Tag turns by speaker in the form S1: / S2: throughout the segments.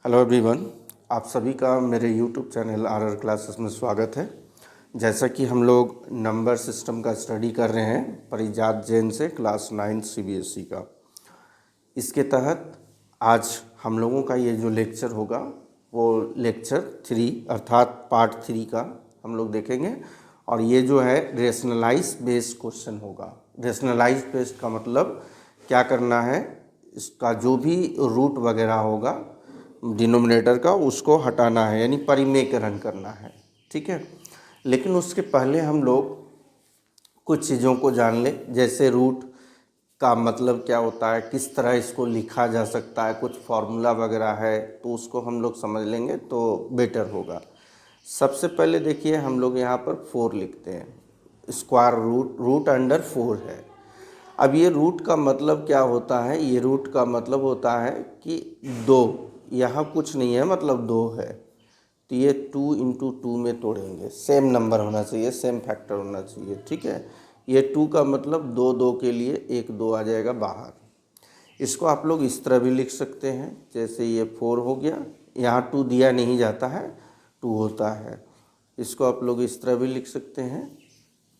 S1: Hello everyone, आप सभी का मेरे यूट्यूब चैनल आर क्लासेस में स्वागत है। जैसा कि हम लोग नंबर सिस्टम का स्टडी कर रहे हैं परिजात जैन से क्लास 9 सीबीएसई का। इसके तहत आज हम लोगों का ये जो लेक्चर होगा वो लेक्चर 3 अर्थात पार्ट 3 का हम लोग देखेंगे। और ये जो है रेशनलाइज बेस्ड क्वेश्चन होगा। रेशनलाइज बेस्ड का मतलब क्या करना है, इसका जो भी रूट वगैरह होगा डिनोमिनेटर का उसको हटाना है, यानी परिमेयकरण करना है। ठीक है, लेकिन उसके पहले हम लोग कुछ चीज़ों को जान लें, जैसे रूट का मतलब क्या होता है, किस तरह इसको लिखा जा सकता है, कुछ फार्मूला वगैरह है तो उसको हम लोग समझ लेंगे तो बेटर होगा। सबसे पहले देखिए हम लोग यहाँ पर 4 लिखते हैं, स्क्वायर रूट अंडर 4 है। अब ये रूट का मतलब क्या होता है, ये रूट का मतलब होता है कि 2, यहाँ कुछ नहीं है मतलब 2 है, तो ये 2 इंटू 2 में तोड़ेंगे, सेम नंबर होना चाहिए, सेम फैक्टर होना चाहिए। ठीक है, ये 2 का मतलब 2 2 के लिए 1 2 आ जाएगा बाहर। इसको आप लोग इस तरह भी लिख सकते हैं, जैसे ये 4 हो गया, यहाँ 2 दिया नहीं जाता है, 2 होता है। इसको आप लोग इस तरह भी लिख सकते हैं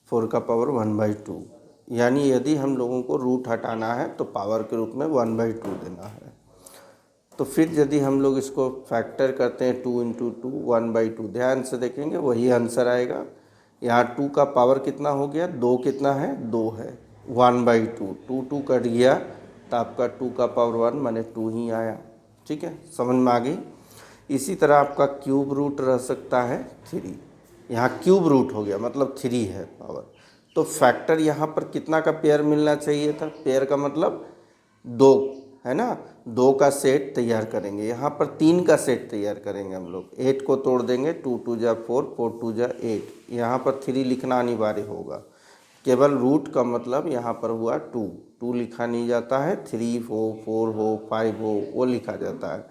S1: 4 का पावर 1/2, यानी यदि हम लोगों को रूट हटाना है तो पावर के रूप में 1/2 देना है। तो फिर यदि हम लोग इसको फैक्टर करते हैं 2 इंटू 2 1/2, ध्यान से देखेंगे वही आंसर आएगा। यहाँ 2 का पावर कितना हो गया, 2 कितना है, 2 है, 1/2, 2 2 कट गया तो आपका 2 का पावर 1 माने 2 ही आया। ठीक है, समझ में आ गई। इसी तरह आपका क्यूब रूट रह सकता है 3, यहाँ क्यूब रूट हो गया मतलब 3 है पावर, तो फैक्टर यहाँ पर कितना का पेयर मिलना चाहिए था, पेयर का मतलब 2 है ना, 2 का सेट तैयार करेंगे, यहाँ पर 3 का सेट तैयार करेंगे हम लोग। 8 को तोड़ देंगे, 2 2 जा 4, 4 2 जा 8, यहाँ पर 3 लिखना अनिवार्य होगा। केवल रूट का मतलब यहाँ पर हुआ 2, 2 लिखा नहीं जाता है, 3 हो 4 हो 5 हो वो लिखा जाता है।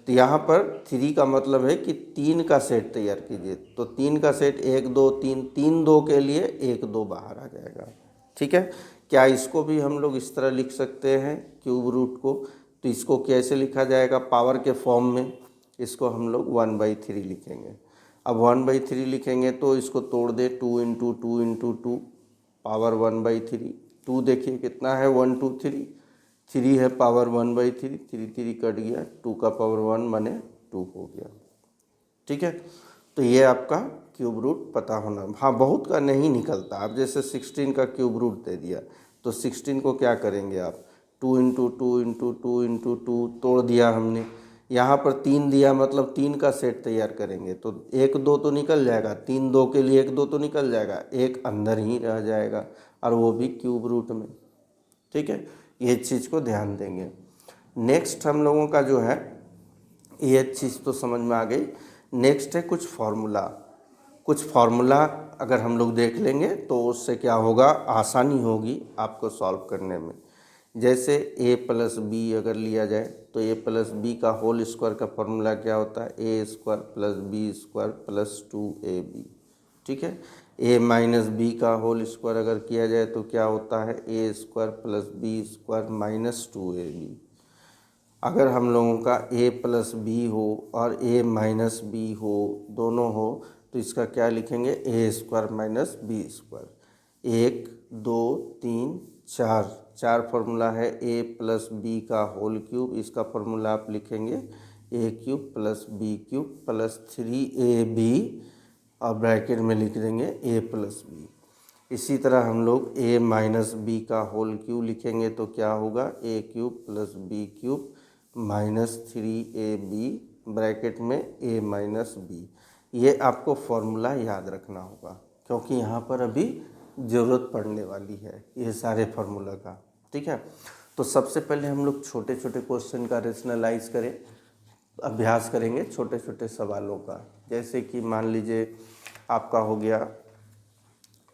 S1: तो यहाँ पर 3 का मतलब है कि 3 का सेट तैयार कीजिए, तो 3 का सेट 1 2 3, 3 2 के लिए 1 2 बाहर आ जाएगा। ठीक है, क्या इसको भी हम लोग इस तरह लिख सकते हैं क्यूब रूट को, तो इसको कैसे लिखा जाएगा, पावर के फॉर्म में, इसको हम लोग 1/3 लिखेंगे। अब 1/3 लिखेंगे तो इसको तोड़ दे, 2 इंटू 2 इंटू 2 पावर 1/3, 2 देखिए कितना है 1 2 3, 3 है पावर 1/3, 3 3 कट गया, 2 का पावर 1 माने 2 हो गया। ठीक है, तो ये आपका क्यूब रूट पता होना। हाँ, बहुत का नहीं निकलता, आप जैसे 16 का क्यूब रूट दे दिया तो 16 को क्या करेंगे आप, 2 इंटू 2 इंटू 2 इंटू 2 तोड़ दिया हमने, यहाँ पर 3 दिया मतलब 3 का सेट तैयार करेंगे तो 1 2 तो निकल जाएगा, 3 2 के लिए 1 2 तो निकल जाएगा, एक अंदर ही रह जाएगा और वो भी क्यूब रूट में। ठीक है, ये चीज़ को ध्यान देंगे। नेक्स्ट हम लोगों का जो है, ये चीज़ तो समझ में आ गई। नेक्स्ट है कुछ फार्मूला। कुछ फार्मूला अगर हम लोग देख लेंगे तो उससे क्या होगा, आसानी होगी आपको सॉल्व करने में। जैसे a प्लस बी अगर लिया जाए तो a प्लस बी का होल स्क्वायर का फार्मूला क्या होता है, A square plus B square plus 2ab। ठीक है, a माइनस बी का होल स्क्वायर अगर किया जाए तो क्या होता है, A square plus B square minus 2ab। अगर हम लोगों का a प्लस बी हो और a माइनस बी हो, दोनों हो, तो इसका क्या लिखेंगे, A square minus B square. 1 2 3 4, 4 formula है a प्लस बी का होल क्यूब, इसका फार्मूला आप लिखेंगे a cube plus B cube plus 3ab और ब्रैकेट में लिख देंगे a प्लस बी। इसी तरह हम लोग a माइनस बी का होल क्यूब लिखेंगे तो क्या होगा, a cube plus B cube minus 3ab bracket में a माइनस बी। ये आपको फॉर्मूला याद रखना होगा क्योंकि यहाँ पर अभी ज़रूरत पड़ने वाली है ये सारे फार्मूला का। ठीक है, तो सबसे पहले हम लोग छोटे छोटे क्वेश्चन का रेशनलाइज करें, अभ्यास करेंगे छोटे छोटे सवालों का। जैसे कि मान लीजिए आपका हो गया,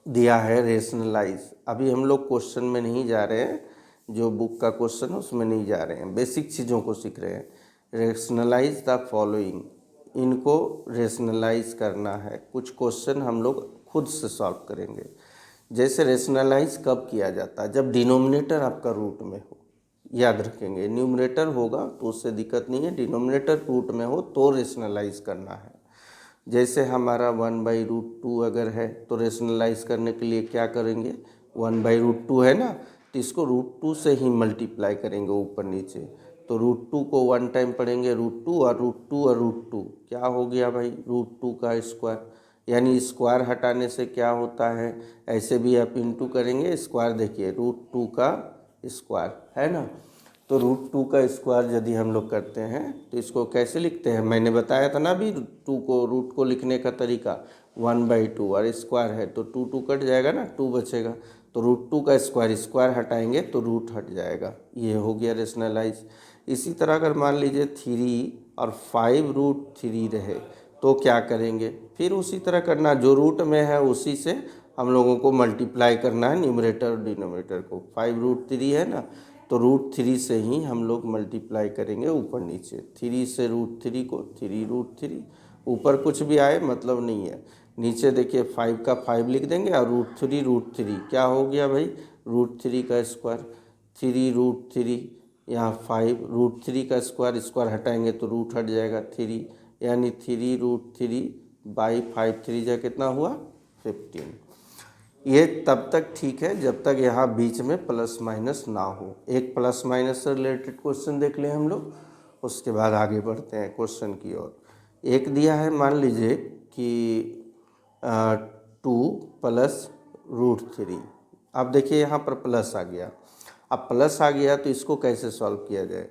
S1: दिया है रेशनलाइज। अभी हम लोग क्वेश्चन में नहीं जा रहे हैं, जो बुक का क्वेश्चन है उसमें नहीं जा रहे हैं, बेसिक चीज़ों को सीख रहे हैं। रेशनलाइज द फॉलोइंग, इनको रेशनलाइज करना है। कुछ क्वेश्चन हम लोग खुद से सॉल्व करेंगे। जैसे रेशनलाइज कब किया जाता है, जब डिनोमिनेटर आपका रूट में हो, याद रखेंगे। न्यूमरेटर होगा तो उससे दिक्कत नहीं है, डिनोमिनेटर रूट में हो तो रेशनलाइज करना है। जैसे हमारा 1/√2 अगर है तो रेशनलाइज करने के लिए क्या करेंगे, 1/√2 है ना, तो इसको √2 से ही मल्टीप्लाई करेंगे ऊपर नीचे। तो √2 को 1 टाइम पढ़ेंगे, √2 और √2 और √2 क्या हो गया भाई, √2 का स्क्वायर। यानी स्क्वायर हटाने से क्या होता है, ऐसे भी आप इंटू करेंगे, स्क्वायर देखिए √2 का स्क्वायर है ना। तो √2 का स्क्वायर यदि हम लोग करते हैं तो इसको कैसे लिखते हैं, मैंने बताया था ना अभी, रूट को लिखने का तरीका 1/2 और स्क्वायर है तो 2 कट जाएगा ना, 2 बचेगा। तो √2 का स्क्वायर हटाएंगे तो रूट हट जाएगा, ये हो गया रेशनलाइज। इसी तरह अगर मान लीजिए 3 और 5√3 रहे तो क्या करेंगे, फिर उसी तरह करना, जो रूट में है उसी से हम लोगों को मल्टीप्लाई करना है न्यूमरेटर और डिनोमिनेटर को। 5√3 है ना, तो √3 से ही हम लोग मल्टीप्लाई करेंगे ऊपर नीचे, 3 से √3 को 3√3, ऊपर कुछ भी आए मतलब नहीं है। नीचे देखिए 5 का 5 लिख देंगे और √3 क्या हो गया भाई, √3 का स्क्वायर, 3√3 यहाँ 5, √3 का स्क्वायर हटाएंगे तो रूट हट जाएगा 3, यानी 3√3/5, 3 जा कितना हुआ 15। ये तब तक ठीक है जब तक यहाँ बीच में प्लस माइनस ना हो। एक प्लस माइनस से रिलेटेड क्वेश्चन देख लें हम लोग, उसके बाद आगे बढ़ते हैं क्वेश्चन की ओर। एक दिया है, मान लीजिए कि 2 + √3। अब देखिए यहाँ पर प्लस आ गया, अब प्लस आ गया तो इसको कैसे सॉल्व किया जाए,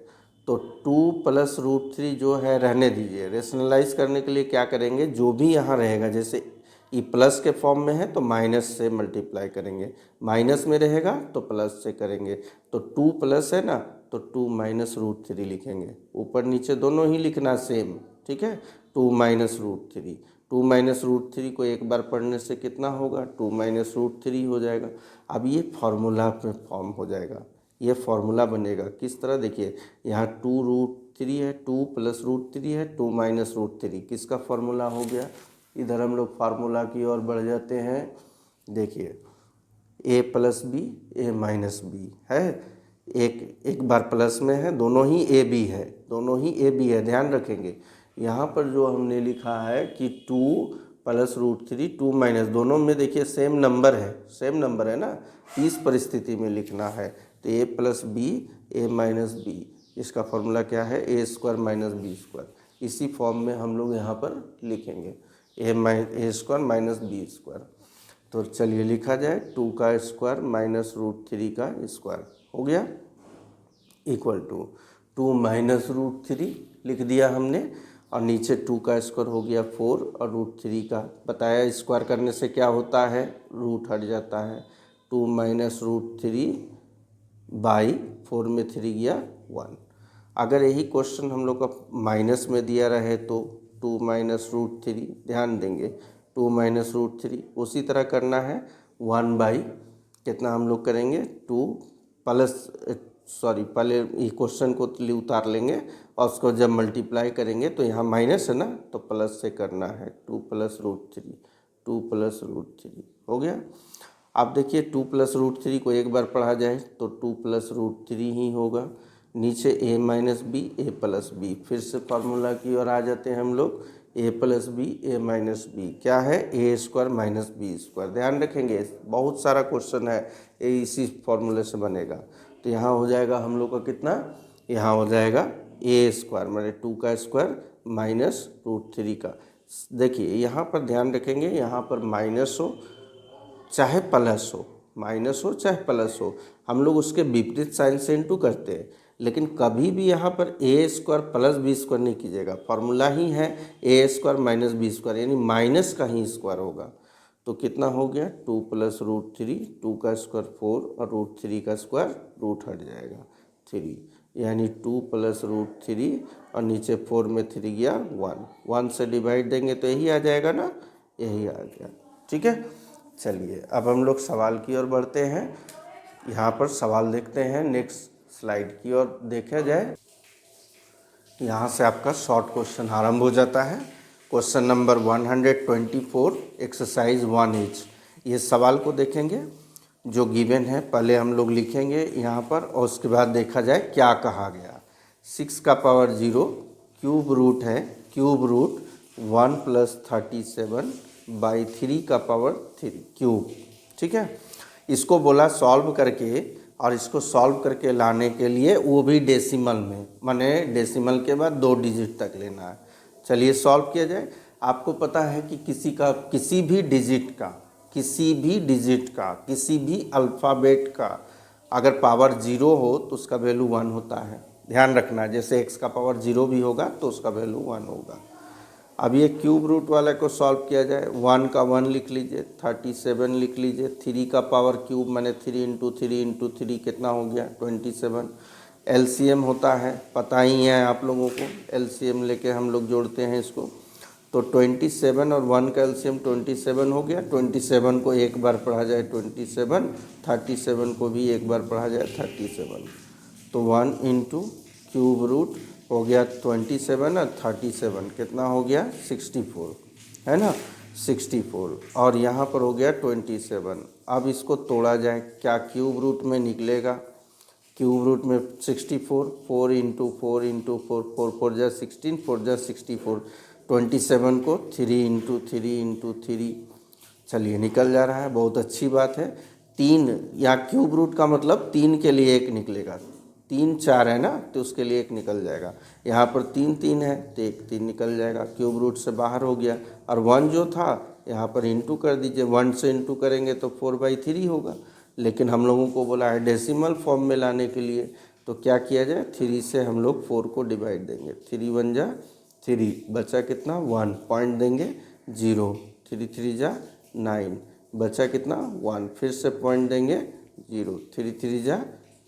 S1: तो 2 + √3 जो है रहने दीजिए। रेशनलाइज करने के लिए क्या करेंगे, जो भी यहाँ रहेगा, जैसे ये प्लस के फॉर्म में है तो माइनस से मल्टीप्लाई करेंगे, माइनस में रहेगा तो प्लस से करेंगे। तो 2 प्लस है ना, तो 2 - √3 लिखेंगे, ऊपर नीचे दोनों ही लिखना सेम, ठीक है। 2 - √3, 2 - √3 को एक बार पढ़ने से कितना होगा, 2 - √3 हो जाएगा। अब ये फार्मूला में फॉर्म हो जाएगा, ये फार्मूला बनेगा किस तरह, देखिए यहाँ 2√3 है, 2 + √3 है, 2 - √3, किसका फार्मूला हो गया। इधर हम लोग फार्मूला की ओर बढ़ जाते हैं। देखिए a + b a - b है, एक बार प्लस में है, दोनों ही ए बी है, दोनों ही ए बी है, ध्यान रखेंगे। यहाँ पर जो हमने लिखा है कि 2 + √3, 2 माइनस, दोनों में देखिए सेम नंबर है, सेम नंबर है ना, इस परिस्थिति में लिखना है। तो a + b a - b, इसका फॉर्मूला क्या है, a² - b²। इसी फॉर्म में हम लोग यहाँ पर लिखेंगे a² - b²। तो चलिए लिखा जाए, 2 का स्क्वायर - √3 का स्क्वायर हो गया, इक्वल टू 2 - √3 लिख दिया हमने, और नीचे 2 का स्क्वायर हो गया 4, और √3 का बताया स्क्वायर करने से क्या होता है, रूट हट जाता है। 2 - √3/4 में 3 गया 1। अगर यही क्वेश्चन हम लोग का माइनस में दिया रहे तो 2 - √3, ध्यान देंगे 2 - √3 उसी तरह करना है, 1/ कितना हम लोग करेंगे 2 प्लस, सॉरी पहले ये क्वेश्चन को उतार लेंगे और उसको जब मल्टीप्लाई करेंगे तो यहाँ माइनस है ना, तो प्लस से करना है, 2 + √3, 2 + √3 हो गया। अब देखिए 2 + √3 को एक बार पढ़ा जाए तो 2 + √3 ही होगा, नीचे a - b a + b, फिर से फार्मूला की ओर आ जाते हैं हम लोग, a + b a - b क्या है, a² - b²। ध्यान रखेंगे बहुत सारा क्वेश्चन है, ये इसी फार्मूले से बनेगा। तो यहाँ हो जाएगा हम लोग का कितना, यहाँ हो जाएगा a² माने 2 का स्क्वायर - √3 का। देखिए यहाँ पर ध्यान रखेंगे, यहाँ पर माइनस हो चाहे प्लस हो, माइनस हो चाहे प्लस हो, हम लोग उसके विपरीत साइन से इंटू करते हैं, लेकिन कभी भी यहाँ पर a² + b² नहीं कीजिएगा। फार्मूला ही है a² - b², यानी माइनस का ही स्क्वायर होगा। तो कितना हो गया, 2 + √3, 2 का स्क्वायर 4 और √3 का स्क्वायर रूट हट जाएगा 3, यानी 2 + √3 और नीचे 4 में 3 गया 1, 1 से डिवाइड देंगे तो यही आ जाएगा ना, यही आ गया, ठीक है। चलिए अब हम लोग सवाल की ओर बढ़ते हैं। यहाँ पर सवाल देखते हैं, नेक्स्ट स्लाइड की ओर देखा जाए। यहाँ से आपका शॉर्ट क्वेश्चन आरंभ हो जाता है। Question number 124 exercise 1H। ये सवाल को देखेंगे। जो गिवन है पहले हम लोग लिखेंगे यहाँ पर और उसके बाद देखा जाए क्या कहा गया। 6 का पावर 0 क्यूब रूट है, क्यूब रूट 1 + 37/3 का पावर 3 क्यूब। ठीक है, इसको बोला सॉल्व करके, और इसको सॉल्व करके लाने के लिए वो भी डेसिमल में, माने डेसिमल के बाद 2 डिजिट तक लेना है। चलिए सॉल्व किया जाए। आपको पता है कि किसी भी डिजिट का, किसी भी अल्फ़ाबेट का अगर पावर 0 हो तो उसका वैल्यू 1 होता है। ध्यान रखना, जैसे x का पावर 0 भी होगा तो उसका वैल्यू 1 होगा। अब ये क्यूब रूट वाले को सॉल्व किया जाए। 1 का 1 लिख लीजिए, 37 लिख लीजिए, 3 का पावर क्यूब मैंने 3 × 3 × 3 कितना हो गया 27। एलसीएम होता है, पता ही है आप लोगों को, एलसीएम लेके हम लोग जोड़ते हैं इसको। तो 27 और 1 का एलसीएम 27 हो गया। 27 को एक बार पढ़ा जाए 27, 37 को भी एक बार पढ़ा जाए 37। तो 1 × क्यूब रूट हो गया 27 और 37 कितना हो गया 64, है ना 64, और यहाँ पर हो गया 27। अब इसको तोड़ा जाए, क्या क्यूब रूट में निकलेगा? क्यूब रूट में 64, 4 × 4 × 4, 4 4 जा 16, 4 जा 64। 27 को 3 × 3 × 3, चलिए निकल जा रहा है, बहुत अच्छी बात है। 3 या क्यूब रूट का मतलब 3 के लिए 1 निकलेगा, 3 4 है ना, तो उसके लिए 1 निकल जाएगा। यहाँ पर 3 3 है तो 1 3 निकल जाएगा, क्यूब रूट से बाहर हो गया। और 1 जो था यहाँ पर इंटू कर दीजिए, 1 से इंटू करेंगे तो 4/3 होगा, लेकिन हम लोगों को बोला है डेसिमल फॉर्म में लाने के लिए, तो क्या किया जाए 3 से हम लोग 4 को डिवाइड देंगे। 3 1 जा 3, बचा कितना 1, पॉइंट देंगे 0, 3 3 जा 9, बचा कितना 1, फिर से पॉइंट देंगे 0, 3 3 जा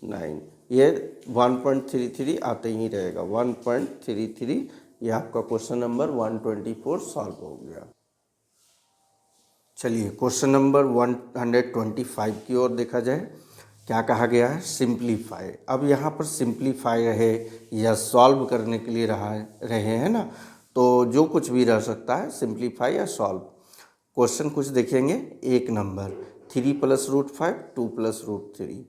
S1: 9, ये 1.33 आते ही रहेगा, 1.33। ये आपका क्वेश्चन नंबर 124 सॉल्व हो गया। चलिए क्वेश्चन नंबर 125 की ओर देखा जाए। क्या कहा गया है? सिंप्लीफाई। अब यहाँ पर सिंप्लीफाई रहे या सॉल्व करने के लिए रहे हैं ना, तो जो कुछ भी रह सकता है, सिंप्लीफाई या सॉल्व। क्वेश्चन कुछ देखेंगे। एक नंबर 3 + √5 2 + √3,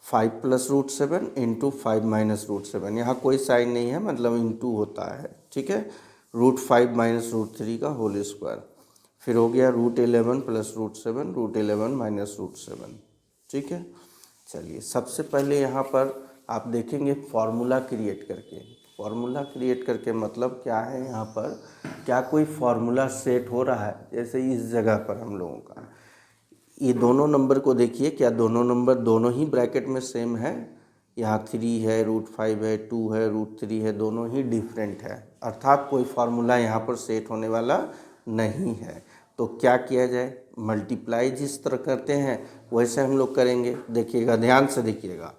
S1: 5 + √7 × 5 - √7, यहाँ कोई साइन नहीं है, मतलब इंटू होता है, ठीक है। √5 - √3 का होल स्क्वायर, फिर हो गया √11 + √7, √11 - √7, ठीक है। चलिए सबसे पहले यहाँ पर आप देखेंगे फार्मूला क्रिएट करके मतलब क्या है, यहाँ पर क्या कोई फार्मूला सेट हो रहा है? जैसे इस जगह पर हम लोगों का ये दोनों नंबर को देखिए, क्या दोनों नंबर दोनों ही ब्रैकेट में सेम है? यहाँ 3 है, √5 है, 2 है, √3 है, दोनों ही डिफरेंट है, अर्थात कोई फार्मूला यहाँ पर सेट होने वाला नहीं है। तो क्या किया जाए? मल्टीप्लाई जिस तरह करते हैं वैसे हम लोग करेंगे। देखिएगा, ध्यान से देखिएगा,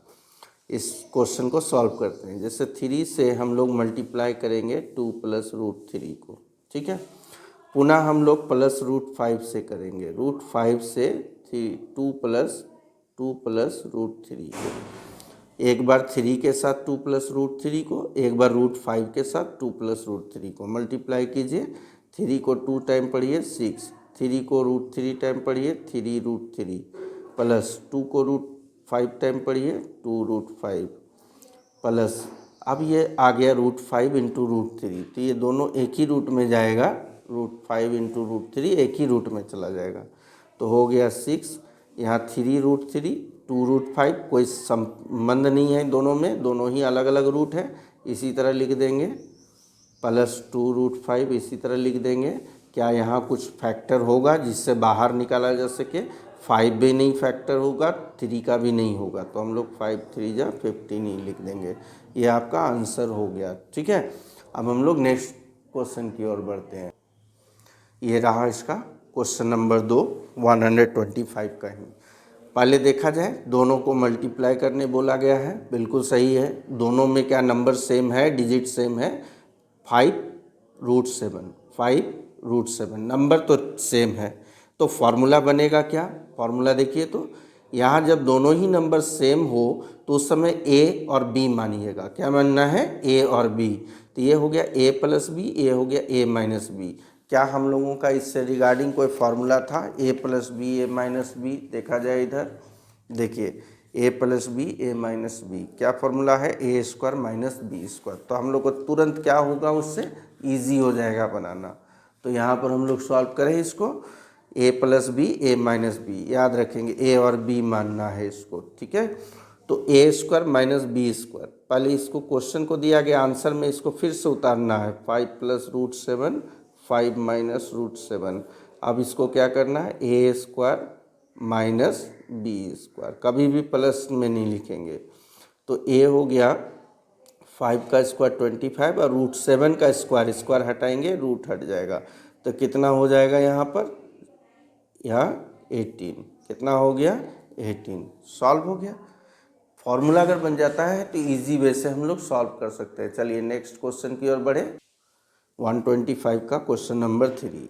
S1: इस क्वेश्चन को सॉल्व करते हैं। जैसे 3 से हम लोग मल्टीप्लाई करेंगे 2 + √3 को, ठीक है। पुनः हम लोग +√5 से करेंगे, √5 से 2 + √3 को, एक बार 3 के साथ 2 + √3 को, एक बार √5 के साथ 2 + √3 को मल्टीप्लाई कीजिए। 3 को 2 टाइम पढ़िए 6, 3 को √3 टाइम पढ़िए 3 √3, प्लस 2 को √5 टाइम पढ़िए 2 √5, प्लस अब ये आ गया √5 × √3, तो ये दोनों एक ही रूट में जाएगा, √5 × √3 एक ही रूट में चला जाएगा, तो हो गया 6। यहाँ 3 √3 2 √5, कोई संबंध नहीं है दोनों में, दोनों ही अलग अलग रूट है, इसी तरह लिख देंगे। प्लस 2 √5 इसी तरह लिख देंगे। क्या यहाँ कुछ फैक्टर होगा जिससे बाहर निकाला जा सके? 5 भी नहीं फैक्टर होगा, 3 का भी नहीं होगा, तो हम लोग 5 3 जा 15 ही लिख देंगे। ये आपका आंसर हो गया, ठीक है। अब हम लोग नेक्स्ट क्वेश्चन की ओर बढ़ते हैं। ये रहा इसका क्वेश्चन नंबर 2, 125 का ही। पहले देखा जाए, दोनों को मल्टीप्लाई करने बोला गया है, बिल्कुल सही है। दोनों में क्या नंबर सेम है, डिजिट सेम है, 5 √7, 5 √7 नंबर तो सेम है। तो फार्मूला बनेगा क्या? फार्मूला देखिए, तो यहाँ जब दोनों ही नंबर सेम हो तो उस समय a और b मानिएगा। क्या मानना है? a और b, तो ये हो गया a + b, ये हो गया a - b। क्या हम लोगों का इससे रिगार्डिंग कोई फार्मूला था? a + b a - b, देखा जाए इधर, देखिए ए plus B A minus B, क्या फॉर्मूला है, A square minus B square. तो हम लोग को तुरंत क्या होगा, उससे इजी हो जाएगा बनाना। तो यहाँ पर हम लोग सॉल्व करें इसको, ए plus B A minus B, याद रखेंगे ए और बी मानना है इसको, ठीक है। तो A square minus B square, पहले इसको क्वेश्चन को दिया गया आंसर में, इसको फिर से उतारना है, 5 प्लस रूट 7 5 माइनस रूट 7। अब इसको क्या करना है, A square minus B square, कभी भी प्लस में नहीं लिखेंगे। तो ए हो गया 5 का स्क्वायर 25 और रूट 7 का स्क्वायर, स्क्वायर हटाएंगे रूट हट जाएगा, तो कितना हो जाएगा यहाँ पर, यहाँ 18, कितना हो गया 18, सॉल्व हो गया। फॉर्मूला अगर बन जाता है तो इजी वे से हम लोग सॉल्व कर सकते हैं। चलिए नेक्स्ट क्वेश्चन की ओर बढ़े। 125 का क्वेश्चन नंबर 3,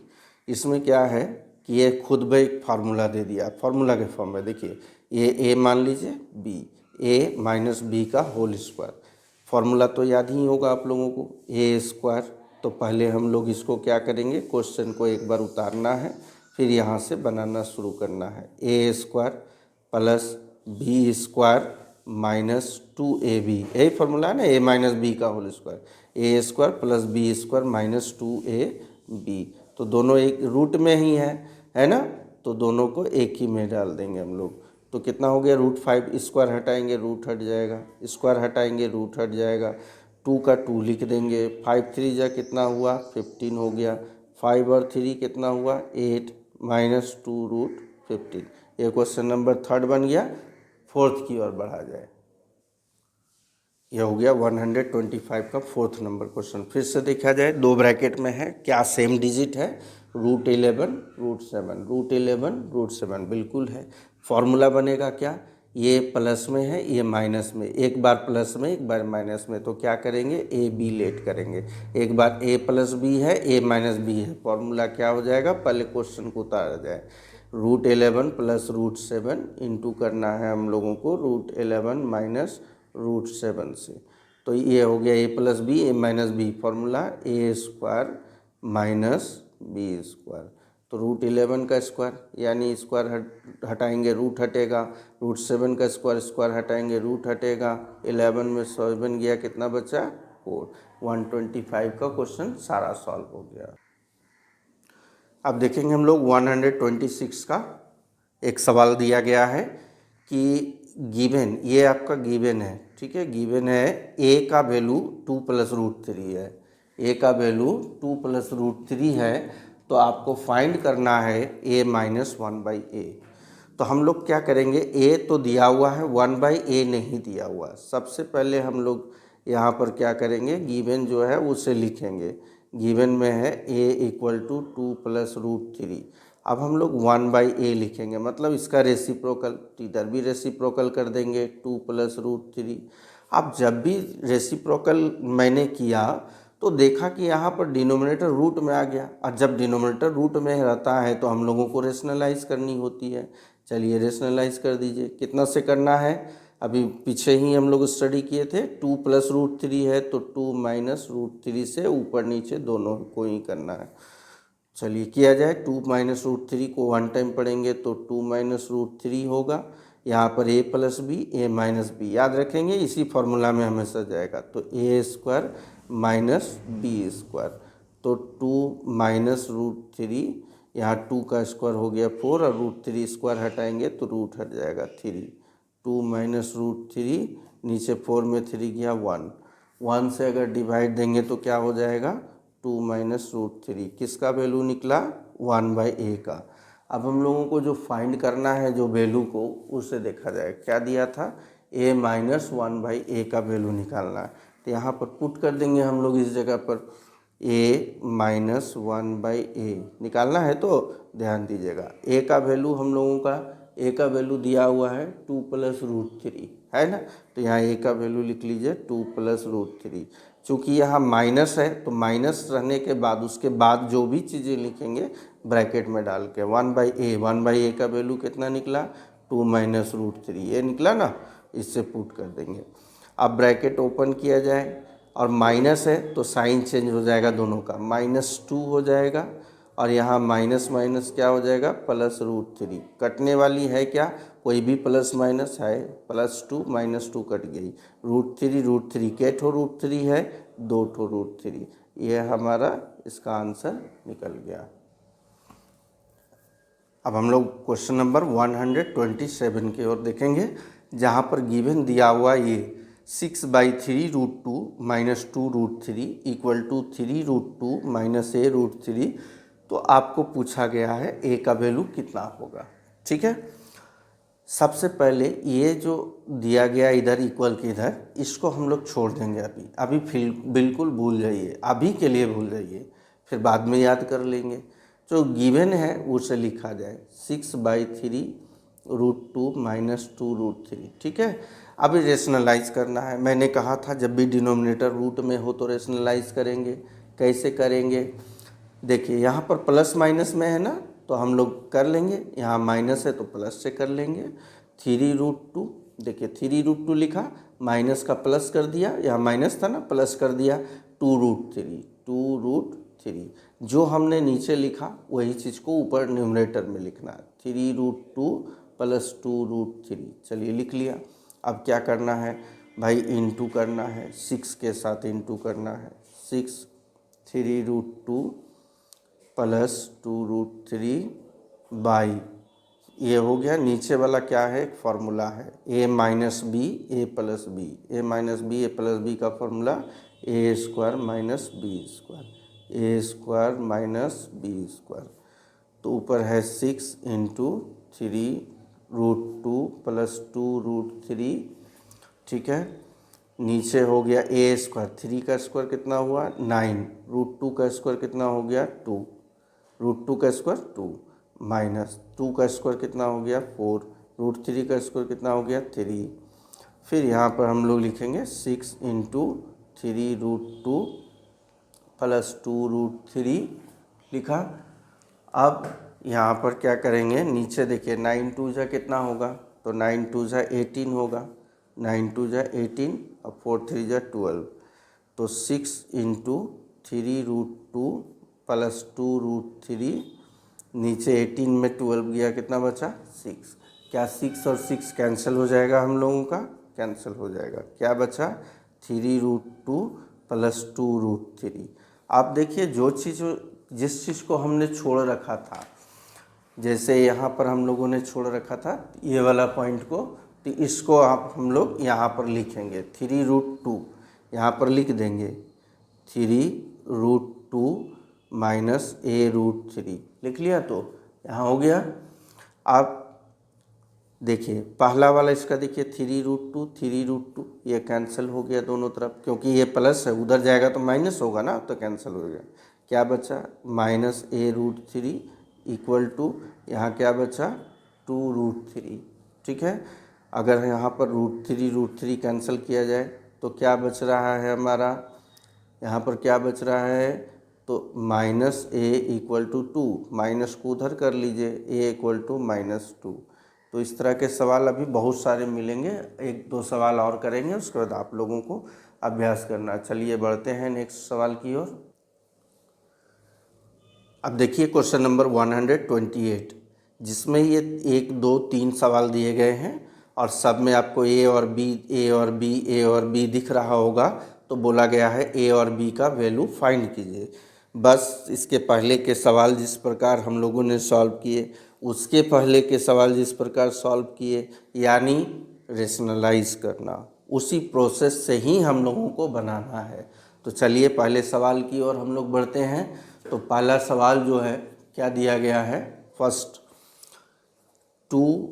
S1: इसमें क्या है कि ये खुद ब एक फार्मूला दे दिया, फार्मूला के फॉर्म में। देखिए ये ए मान लीजिए, बी, ए माइनस बी का होल स्क्वायर, फार्मूला तो याद ही होगा आप लोगों को, ए स्क्वायर। तो पहले हम लोग इसको क्या करेंगे, क्वेश्चन को एक बार उतारना है, फिर यहाँ से बनाना शुरू करना है। A square plus B square minus 2ab, यही फॉर्मूला है ना, ए माइनस बी का whole square, A square plus B square minus 2ab। तो दोनों एक रूट में ही है ना, तो दोनों को एक ही में डाल देंगे हम लोग। तो कितना हो गया, रूट 5, स्क्वायर हटाएंगे रूट हट जाएगा, स्क्वायर हटाएंगे रूट हट जाएगा, 2 का 2 लिख देंगे, 5 3 जा कितना हुआ 15 हो गया, 5 और 3 कितना हुआ 8 माइनस 2 रूट 15। ये क्वेश्चन नंबर 3 बन गया। 4th की ओर बढ़ा जाए, यह हो गया 125 का 4th नंबर क्वेश्चन। फिर से देखा जाए, 2 ब्रैकेट में है, क्या सेम डिजिट है, रूट 11 रूट 7, रूट 11 रूट 7 बिल्कुल है। फॉर्मूला बनेगा क्या, ये प्लस में है ये माइनस में, एक बार प्लस में एक बार माइनस में, तो क्या करेंगे ए बी लेट करेंगे, एक बार ए प्लस बी है ए माइनस बी है, फॉर्मूला क्या हो जाएगा, पहले क्वेश्चन को उतारा जाए, रूट 11 प्लस रूट 7 इंटू करना है हम लोगों को रूट 11 माइनस रूट 7 से। तो ये हो गया ए plus B A minus B, formula A square minus B square. तो रूट 11 का स्क्वायर, यानी स्क्वायर हटाएंगे रूट हटेगा, रूट 7 का स्क्वायर, स्क्वायर हटाएंगे रूट हटेगा, 11 में 7 गया, कितना बचा 4। 125 का क्वेश्चन सारा सॉल्व हो गया। अब देखेंगे हम लोग 126 का एक सवाल दिया गया है कि गिवन, ये आपका गिवन है, ठीक है, गिवन है ए का वैल्यू 2 प्लस रूट 3 है, ए का वैल्यू 2 प्लस रूट 3 है, तो आपको फाइंड करना है ए माइनस 1/a। तो हम लोग क्या करेंगे, ए तो दिया हुआ है, 1/a नहीं दिया हुआ। सबसे पहले हम लोग यहाँ पर क्या करेंगे, गिवन जो है उसे लिखेंगे, गिवन में है a equal to 2 plus root 3। अब हम लोग 1/a लिखेंगे, मतलब इसका रेसिप्रोकल, इधर भी रेसिप्रोकल कर देंगे 2 प्लस रूट 3। अब जब भी रेसिप्रोकल मैंने किया तो देखा कि यहाँ पर डिनोमिनेटर रूट में आ गया, और जब डिनोमिनेटर रूट में रहता है तो हम लोगों को रेशनलाइज करनी होती है। चलिए रेशनलाइज कर दीजिए, कितना से करना है, अभी पीछे ही हम लोग स्टडी किए थे, 2 प्लस रूट 3 है तो 2 माइनस रूट 3 से ऊपर नीचे दोनों को ही करना है। चलिए किया जाए, 2 माइनस रूट 3 को 1 टाइम पढ़ेंगे तो 2 माइनस रूट 3 होगा, यहाँ पर a plus B A minus B, याद रखेंगे इसी फॉर्मूला में हमेशा जाएगा, तो A square minus B square, तो 2 माइनस रूट 3, यहाँ 2 का स्क्वायर हो गया 4 और रूट 3 स्क्वायर हटाएंगे तो रूट हट जाएगा 3, 2 माइनस रूट 3, नीचे 4 में 3 गया 1, 1 से अगर डिवाइड देंगे तो क्या हो जाएगा 2 माइनस रूट 3, किसका वैल्यू निकला 1/a का। अब हम लोगों को जो फाइंड करना है जो वैल्यू को, उसे देखा जाए, क्या दिया था a माइनस 1/a का वैल्यू निकालना है, तो यहाँ पर पुट कर देंगे हम लोग इस जगह पर a माइनस 1/a निकालना है, तो ध्यान दीजिएगा a का वैल्यू हम लोगों का, a का वैल्यू दिया हुआ है 2 प्लस रूट 3 है ना, तो यहाँ a का वैल्यू लिख लीजिए 2 प्लस रूट 3। चूँकि यहाँ माइनस है तो माइनस रहने के बाद उसके बाद जो भी चीज़ें लिखेंगे ब्रैकेट में डाल के 1/a का वैल्यू कितना निकला 2 माइनस रूट 3, ये निकला ना, इससे पुट कर देंगे। अब ब्रैकेट ओपन किया जाए और माइनस है तो साइन चेंज हो जाएगा दोनों का, -2 हो जाएगा और यहाँ माइनस माइनस क्या हो जाएगा प्लस रूट 3, कटने वाली है क्या कोई भी प्लस माइनस है, +2 -2 कट गई, √3 के ठो √3 है, 2 ठो √3, ये हमारा इसका आंसर निकल गया। अब हम लोग क्वेश्चन नंबर 127 की ओर देखेंगे, जहाँ पर गिवन दिया हुआ ये 6/3 √2 -2 √3 = 3 √2 - a√3, तो आपको पूछा गया है a का वैल्यू कितना होगा। ठीक है, सबसे पहले ये जो दिया गया इधर इक्वल के इधर, इसको हम लोग छोड़ देंगे अभी बिल्कुल भूल जाइए, अभी के लिए भूल जाइए, फिर बाद में याद कर लेंगे। जो गिवन है उसे लिखा जाए 6/3 √2 -2 √3। ठीक है, अभी रेशनलाइज करना है। मैंने कहा था जब भी डिनोमिनेटर रूट में हो तो रेशनलाइज करेंगे। कैसे करेंगे, देखिए यहाँ पर प्लस माइनस में है ना, तो हम लोग कर लेंगे, यहाँ माइनस है तो प्लस से कर लेंगे। 3 √2, देखिए 3 √2 लिखा, माइनस का प्लस कर दिया, यहाँ माइनस था ना, प्लस कर दिया, 2 √3 जो हमने नीचे लिखा वही चीज़ को ऊपर न्यूमरेटर में लिखना है, 3 √2 + 2 √3। चलिए लिख लिया। अब क्या करना है भाई, इंटू करना है, 6 के साथ इंटू करना है, 6 3 √2 + 2 √3 बाई, ये हो गया। नीचे वाला क्या है, एक फार्मूला है a - b a + b, a - b a + b का फार्मूला a² - b², तो ऊपर है 6 × 3 √2 + 2 √3। ठीक है, नीचे हो गया a², 3 का स्क्वायर कितना हुआ 9, √2 का स्क्वायर कितना हो गया 2, √2 का स्क्वायर 2 -2 का स्क्वायर कितना हो गया 4, √3 का स्क्वायर कितना हो गया 3। फिर यहाँ पर हम लोग लिखेंगे 6 × 3 √2 + 2 √3 लिखा। अब यहाँ पर क्या करेंगे, नीचे देखिए 9 2 जा कितना होगा, तो 9 2 जा 18 होगा, 9 2 जा 18 और 4 3 जा 12, तो 6 × 3 √2 + 2 √3, नीचे 18 में 12 गया, कितना बचा 6। क्या 6 और 6 कैंसिल हो जाएगा, हम लोगों का कैंसिल हो जाएगा। क्या बचा 3 √2 + 2 √3। आप देखिए जिस चीज़ को हमने छोड़ रखा था, जैसे यहाँ पर हम लोगों ने छोड़ रखा था ये वाला पॉइंट को, तो इसको हम लोग यहाँ पर लिखेंगे 3 √2, यहाँ पर लिख देंगे 3 √2 - a√3 लिख लिया, तो यहाँ हो गया। आप देखिए पहला वाला इसका देखिए 3 √2 ये कैंसिल हो गया दोनों तरफ, क्योंकि ये प्लस है, उधर जाएगा तो माइनस होगा ना, तो कैंसिल हो गया। क्या बचा -a√3 = यहाँ क्या बचा 2 √3। ठीक है, अगर यहाँ पर √3 कैंसिल किया जाए तो क्या बच रहा है हमारा, यहाँ पर क्या बच रहा है, तो -a = 2, माइनस को उधर कर लीजिए, a = -2। तो इस तरह के सवाल अभी बहुत सारे मिलेंगे, 1-2 सवाल और करेंगे, उसके बाद आप लोगों को अभ्यास करना। चलिए बढ़ते हैं नेक्स्ट सवाल की ओर। अब देखिए क्वेश्चन नंबर 128, जिसमें ये 1 2 3 सवाल दिए गए हैं और सब में आपको a और b दिख रहा होगा, तो बोला गया है a और b का वैल्यू फाइंड कीजिए। बस इसके पहले के सवाल जिस प्रकार हम लोगों ने सॉल्व किए, उसके पहले के सवाल जिस प्रकार सॉल्व किए, यानी रेशनलाइज करना, उसी प्रोसेस से ही हम लोगों को बनाना है। तो चलिए पहले सवाल की ओर हम लोग बढ़ते हैं। तो पहला सवाल जो है क्या दिया गया है, फर्स्ट 2,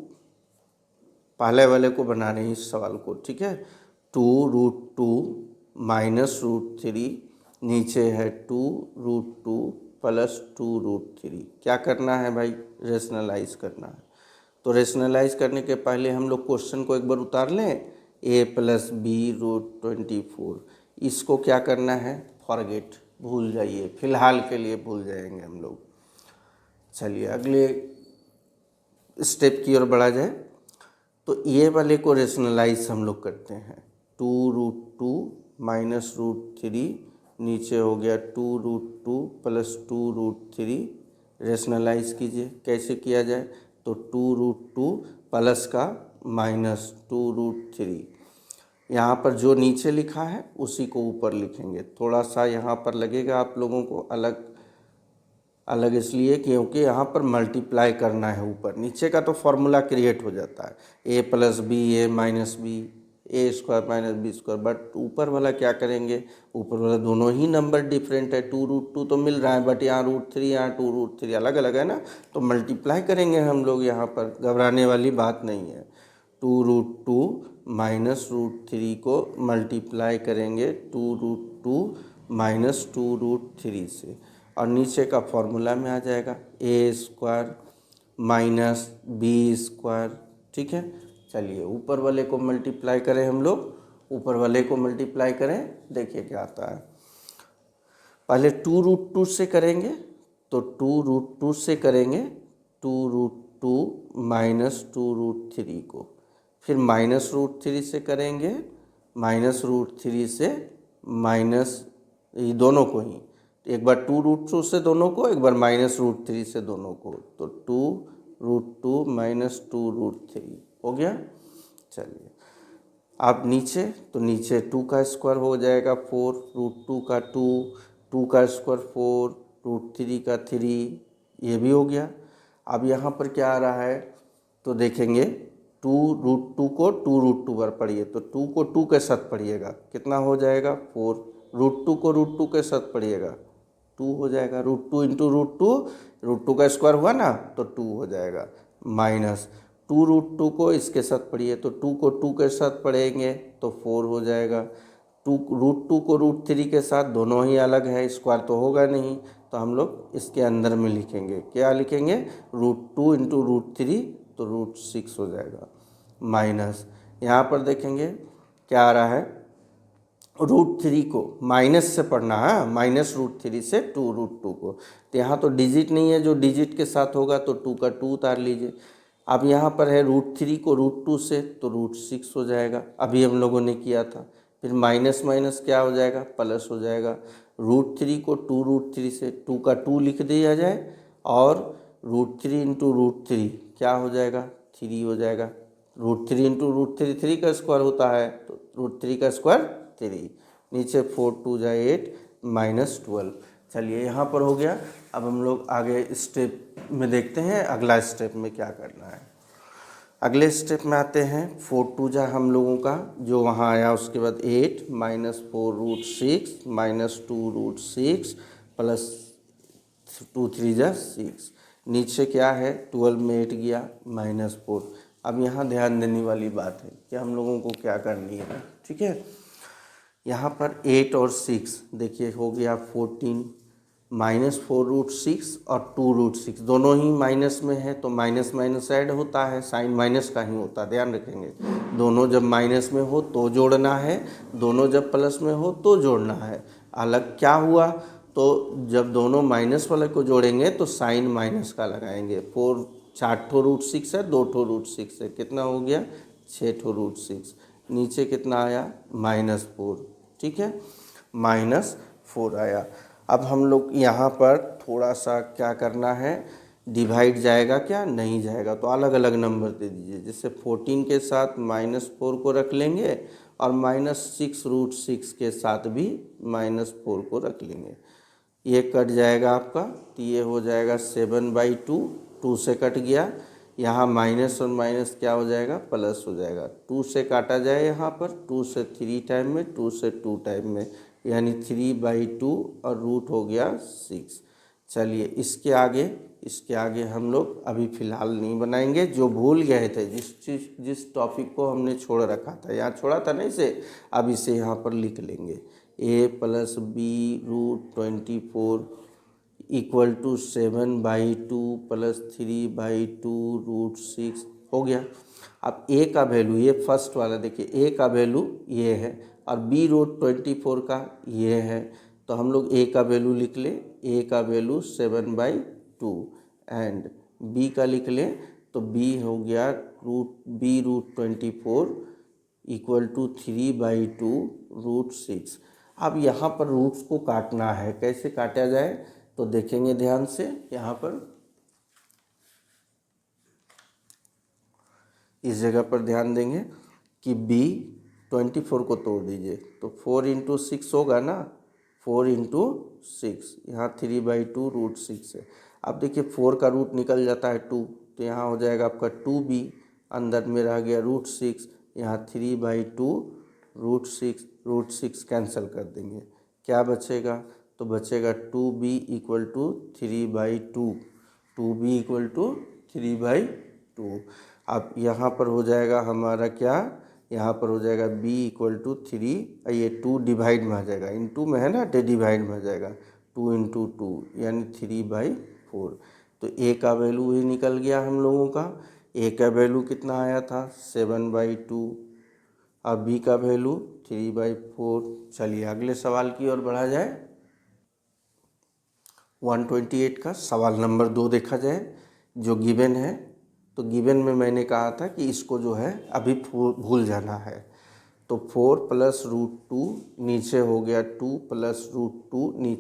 S1: पहले वाले को बना रहे हैं इस सवाल को। ठीक है, 2 √2 - √3, नीचे है 2 √2 + 2 √3। क्या करना है भाई, रेशनलाइज करना है। तो रेशनलाइज करने के पहले हम लोग क्वेश्चन को एक बार उतार लें, a + b √24। इसको क्या करना है, फॉरगेट, भूल जाइए, फिलहाल के लिए भूल जाएंगे हम लोग। चलिए अगले स्टेप की ओर बढ़ा जाए। तो ये वाले को रेशनलाइज हम लोग करते हैं, 2 √2 - √3, नीचे हो गया 2 √2 + 2 √3। रेशनलाइज कीजिए, कैसे किया जाए, तो 2 √2 प्लस का -2√3। यहाँ पर जो नीचे लिखा है उसी को ऊपर लिखेंगे। थोड़ा सा यहाँ पर लगेगा आप लोगों को अलग अलग, इसलिए क्योंकि यहाँ पर मल्टीप्लाई करना है ऊपर नीचे का, तो फॉर्मूला क्रिएट हो जाता है a + b a - b a² - b²। But ऊपर वाला क्या करेंगे, ऊपर वाला दोनों ही नंबर डिफरेंट है, 2√2 तो मिल रहा है, बट यहाँ √3 यहाँ 2√3 अलग अलग है ना, तो मल्टीप्लाई करेंगे हम लोग। यहाँ पर घबराने वाली बात नहीं है। 2√2 - √3 को मल्टीप्लाई करेंगे 2√2 - 2√3 से, और नीचे का फॉर्मूला में आ जाएगा a² - b²। ठीक है, चलिए ऊपर वाले को मल्टीप्लाई करें हम लोग, ऊपर वाले को मल्टीप्लाई करें, देखिए क्या आता है। पहले 2√2 से करेंगे, तो 2√2 से करेंगे 2√2 - 2√3 को, फिर -√3 से करेंगे, -√3 से माइनस, ये दोनों को ही, एक बार 2√2 से दोनों को, एक बार -√3 से दोनों को, तो 2√2 - 2√3 हो गया। चलिए आप नीचे, तो नीचे 2 का स्क्वायर हो जाएगा 4, √2 का 2, 2 का स्क्वायर 4, √3 का 3, ये भी हो गया। अब यहाँ पर क्या आ रहा है, तो देखेंगे 2√2 को 2√2 पर पढ़िए, तो 2 को 2 के साथ पढ़िएगा, कितना हो जाएगा 4, √2 को √2 के साथ पढ़िएगा 2 हो जाएगा, √2 × √2 का स्क्वायर हुआ ना, तो 2 हो जाएगा, माइनस 2√2 को इसके साथ पढ़िए, तो 2 को 2 के साथ पढ़ेंगे तो 4 हो जाएगा। √2 को √3 के साथ, दोनों ही अलग है, स्क्वायर तो होगा नहीं, तो हम लोग इसके अंदर में लिखेंगे, क्या लिखेंगे, √2 × √3, तो √6 हो जाएगा, माइनस यहाँ पर देखेंगे क्या आ रहा है, √3 को माइनस से पढ़ना है, -√3 से 2√2 को, तो यहाँ तो डिजिट नहीं है, जो डिजिट के साथ होगा तो 2 का 2 उतार लीजिए। अब यहाँ पर है √3 को √2 से, तो √6 हो जाएगा, अभी हम लोगों ने किया था। फिर माइनस माइनस क्या हो जाएगा, प्लस हो जाएगा। √3 को 2√3 से, 2 का 2 लिख दिया जाए, और √3 × √3 क्या हो जाएगा, 3 हो जाएगा। √3 × √3 3 का स्क्वायर होता है, तो √3 का स्क्वायर 3, नीचे 4 × 2 = 8 -12। चलिए यहाँ पर हो गया। अब हम लोग आगे स्टेप में देखते हैं, अगला स्टेप में क्या करना है। अगले स्टेप में आते हैं, 4 × 2 = हम लोगों का जो वहाँ आया, उसके बाद 8 -4√6 -2√6 प्लस 2 × 3 = 6, नीचे क्या है 12 में 8 गया -4। अब यहाँ ध्यान देने वाली बात है कि हम लोगों को क्या करनी है, ठीक है। यहाँ पर 8 और 6 देखिए हो गया 14, -4√6 और 2√6 दोनों ही माइनस में है, तो माइनस माइनस ऐड होता है, साइन माइनस का ही होता है, ध्यान रखेंगे। दोनों जब माइनस में हो तो जोड़ना है, दोनों जब प्लस में हो तो जोड़ना है। अलग क्या हुआ, तो जब दोनों माइनस वाले को जोड़ेंगे तो साइन माइनस का लगाएंगे। 4 ठो √6 है, 2 ठो √6 है, कितना हो गया 6 ठो √6, नीचे कितना आया -4, ठीक है, -4 आया। अब हम लोग यहाँ पर थोड़ा सा क्या करना है, डिवाइड जाएगा क्या, नहीं जाएगा, तो अलग अलग नंबर दे दीजिए। जैसे 14 के साथ -4 को रख लेंगे, और -6√6 के साथ भी -4 को रख लेंगे, ये कट जाएगा आपका, तो ये हो जाएगा 7/2, 2 से कट गया, यहाँ माइनस और माइनस क्या हो जाएगा, प्लस हो जाएगा। 2 से काटा जाए यहाँ पर, 2 से 3 टाइम में, 2 से 2 टाइम में, यानी 3/2, और रूट हो गया 6। चलिए इसके आगे हम लोग अभी फ़िलहाल नहीं बनाएंगे। जो भूल गए थे, जिस टॉपिक को हमने छोड़ रखा था, यहाँ छोड़ा था ना इसे, अब इसे यहाँ पर लिख लेंगे, a + b√24 = 7/2 + 3/2 √6 हो गया। अब a का वैल्यू, ये फर्स्ट वाला देखिए, a का वैल्यू ये है, और b√24 का ये है, तो हम लोग a का वैल्यू लिख लें, a का वैल्यू 7/2, एंड b का लिख लें, तो b हो गया b√24 = 3/2 √6। अब यहाँ पर रूट्स को काटना है, कैसे काटा जाए, तो देखेंगे ध्यान से। यहाँ पर इस जगह पर ध्यान देंगे कि b 24 को तोड़ दीजिए तो 4 इंटू 6 होगा ना, 4 इंटू 6, यहाँ 3/2 √6 है। अब देखिए 4 का रूट निकल जाता है 2, तो यहाँ हो जाएगा आपका 2b, अंदर में रह गया √6, यहाँ 3/2 √6 कैंसिल कर देंगे, क्या बचेगा, तो बचेगा 2b equal to 3/2, 2b equal to 3/2। अब यहाँ पर हो जाएगा हमारा क्या, यहाँ पर हो जाएगा b इक्वल टू 3, ये 2 डिवाइड में आ जाएगा, इनटू में है ना, डिवाइड में आ जाएगा, 2 इंटू 2 यानी 3/4। तो a का वैल्यू ही निकल गया हम लोगों का, a का वैल्यू कितना आया था 7/2 और b का वैल्यू 3/4। चलिए अगले सवाल की ओर बढ़ा जाए। 128 का सवाल नंबर 2 देखा जाए, जो गिवन है। तो गिवन में मैंने कहा था कि इसको जो है अभी भूल जाना है। तो 4 + √2 नीचे हो गया 2 + √2,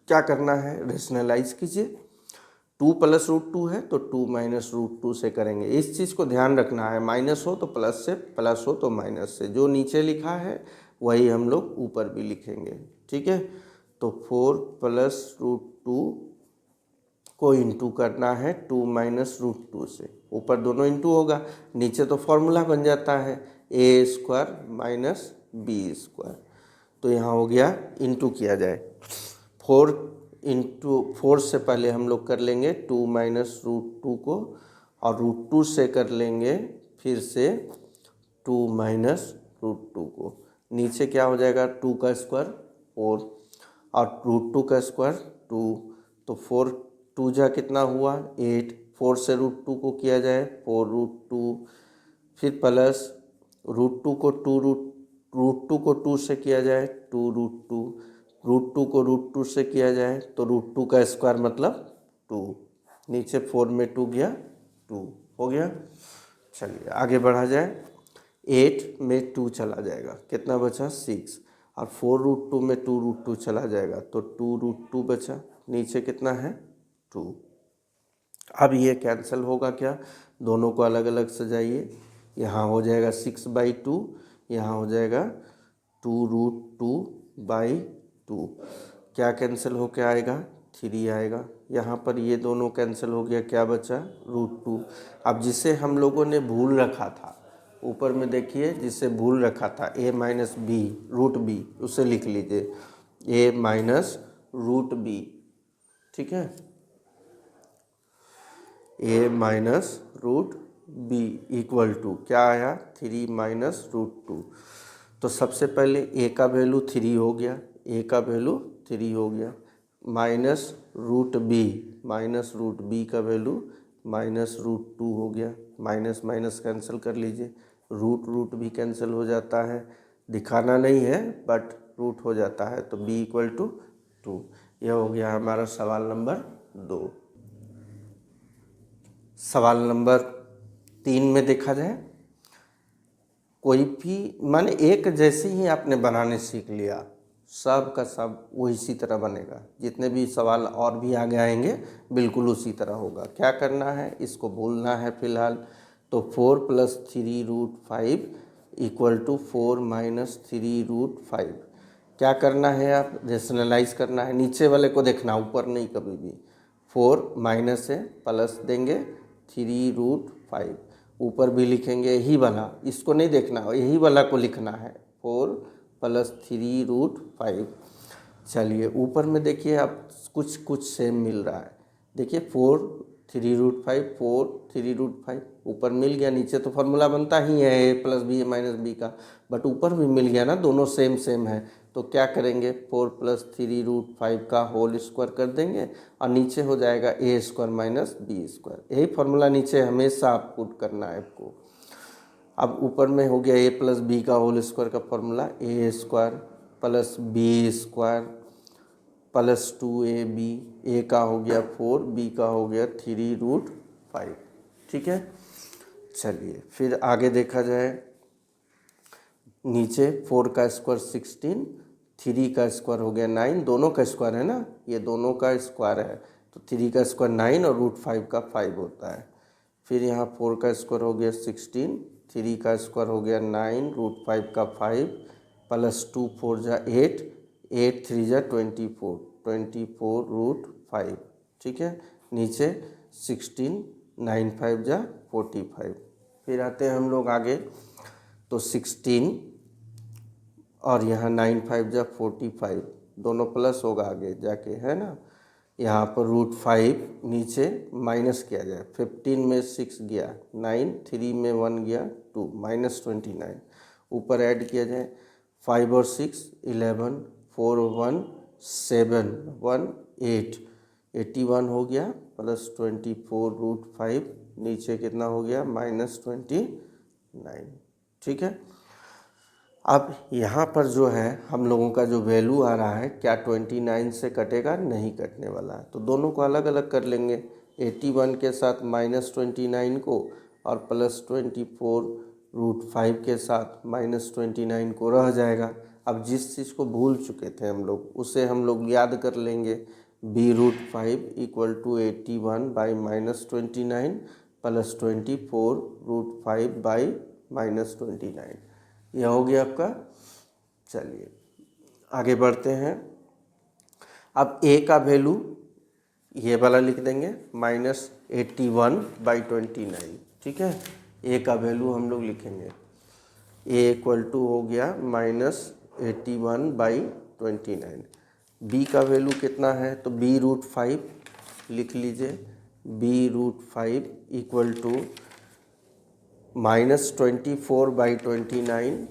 S1: क्या करना है, रेशनलाइज कीजिए। 2 + √2 है तो 2 - √2 से करेंगे। इस चीज़ को ध्यान रखना है, माइनस हो तो प्लस से, प्लस हो तो माइनस से, जो नीचे लिखा है वही हम लोग ऊपर भी लिखेंगे, ठीक है। तो 4 + √2 को इंटू करना है 2 - √2 से, ऊपर दोनों इंटू होगा, नीचे तो फॉर्मूला बन जाता है a² - b²। तो यहाँ हो गया, इंटू किया जाए 4 से पहले हम लोग कर लेंगे 2 - √2 को, और √2 से कर लेंगे फिर से 2 - √2 को। नीचे क्या हो जाएगा, 2 का स्क्वायर 4 और √2 का स्क्वायर 2, तो 4 2 जा कितना हुआ 8, 4 से √2 को किया जाए 4√2, फिर प्लस √2 को 2 से किया जाए 2√2, √2 को √2 से किया जाए तो √2 का स्क्वायर मतलब 2, नीचे 4 में 2 गया 2 हो गया। चलिए आगे बढ़ा जाए, 8 में 2 चला जाएगा, कितना बचा 6, और 4√2 में 2√2 चला जाएगा तो 2√2 बचा, नीचे कितना है 2। अब ये कैंसिल होगा क्या, दोनों को अलग अलग सजाइए, यहाँ हो जाएगा 6/2, यहाँ हो जाएगा 2√2/2, क्या कैंसिल होकर आएगा 3 आएगा, यहाँ पर ये दोनों कैंसिल हो गया, क्या बचा √2। अब जिसे हम लोगों ने भूल रखा था, ऊपर में देखिए जिसे भूल रखा था a - b √b, उसे लिख लीजिए a - √b, ठीक है, a - √b इक्वल टू क्या आया 3 - √2। तो सबसे पहले a का वैल्यू 3 हो गया, a का वैल्यू 3 हो गया, -√b का वैल्यू -√2 हो गया, माइनस माइनस कैंसिल कर लीजिए, रूट भी कैंसिल हो जाता है, दिखाना नहीं है बट रूट हो जाता है, तो b इक्वल टू 2। यह हो गया हमारा सवाल नंबर 2। सवाल नंबर 3 में देखा जाए, कोई भी माने एक जैसे ही आपने बनाने सीख लिया, सब का सब वो इसी तरह बनेगा, जितने भी सवाल और भी आगे आएंगे बिल्कुल उसी तरह होगा। क्या करना है, इसको बोलना है फिलहाल, तो 4 + 3√5 इक्वल टू 4 - 3√5। क्या करना है, आप रेशनलाइज करना है, नीचे वाले को देखना, ऊपर नहीं कभी भी। 4 माइनस है, प्लस देंगे 3√5, ऊपर भी लिखेंगे यही वाला, इसको नहीं देखना, यही वाला को लिखना है 4 + 3√5। चलिए ऊपर में देखिए आप कुछ कुछ सेम मिल रहा है, देखिए 4 3√5 4 3√5 ऊपर मिल गया, नीचे तो फार्मूला बनता ही है a + b - b का, बट ऊपर भी मिल गया ना, दोनों सेम सेम है। तो क्या करेंगे 4 + 3√5 का होल स्क्वायर कर देंगे, और नीचे हो जाएगा a² - b²। यही फार्मूला नीचे हमेशा आप पुट करना है आपको। अब ऊपर में हो गया a + b का होल स्क्वायर का formula a² + b² + 2ab, a का हो गया 4, b का हो गया 3√5, ठीक है। चलिए फिर आगे देखा जाए, नीचे 4 का स्क्वायर 16, 3 का स्क्वायर हो गया 9, दोनों का स्क्वायर है ना, ये दोनों का स्क्वायर है, तो 3 का स्क्वायर 9 और √5 का 5 होता है। फिर यहाँ 4 का स्क्वायर हो गया 16, 3 का स्क्वायर हो गया 9, रूट 5 का 5 प्लस 2 4 जा 8, 8 3 जा 24, 24 रूट 5। ठीक है, नीचे 16, 9 5 जा 45। फिर आते हैं हम लोग आगे, तो 16 और यहाँ 9 5 जा 45, दोनों प्लस होगा आगे जाके, है ना। यहाँ पर रूट 5 नीचे माइनस किया जाए, 15 में 6 गया 9, 3 में 1 गया 2, माइनस 29। ऊपर ऐड किया जाए 5 और 6 11, 4 1 7 1 8, 81 हो गया प्लस 24 रूट 5, नीचे कितना हो गया माइनस 29। ठीक है, अब यहाँ पर जो है हम लोगों का जो वैल्यू आ रहा है, क्या 29 से कटेगा? नहीं कटने वाला है। तो दोनों को अलग अलग कर लेंगे, 81 के साथ माइनस 29 को और प्लस 24 रूट 5 के साथ माइनस 29 को रह जाएगा। अब जिस चीज़ को भूल चुके थे हम लोग उसे हम लोग याद कर लेंगे, b root 5 equal to 81 by minus 29 plus 24 root 5 by minus 29। यह हो गया आपका। चलिए आगे बढ़ते हैं। अब a का वैल्यू ये वाला लिख देंगे माइनस 81 बाई 29। ठीक है, a का वैल्यू हम लोग लिखेंगे, a इक्वल टू हो गया माइनस 81 बाई 29। b का वैल्यू कितना है? तो b रूट 5 लिख लीजिए, b root 5 equal to minus 24 by 29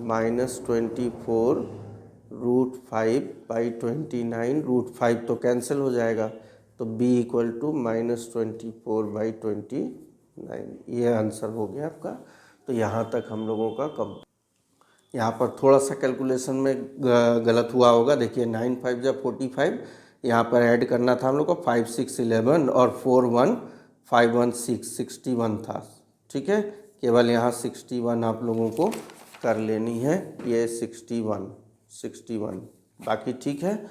S1: minus 24 root 5 by 29, root 5 तो कैंसिल हो जाएगा, तो b equal to minus 24 by 29। ये आंसर हो गया आपका। तो यहाँ तक हम लोगों का कम। यहाँ पर थोड़ा सा कैलकुलेशन में गलत हुआ होगा। देखिए 9 5 जा 45, यहाँ पर ऐड करना था हम लोग को 5 6 11 और 4 1 5 1 6 61 था। ठीक है, केवल यहाँ 61 आप लोगों को कर लेनी है, ये 61 बाकी ठीक है।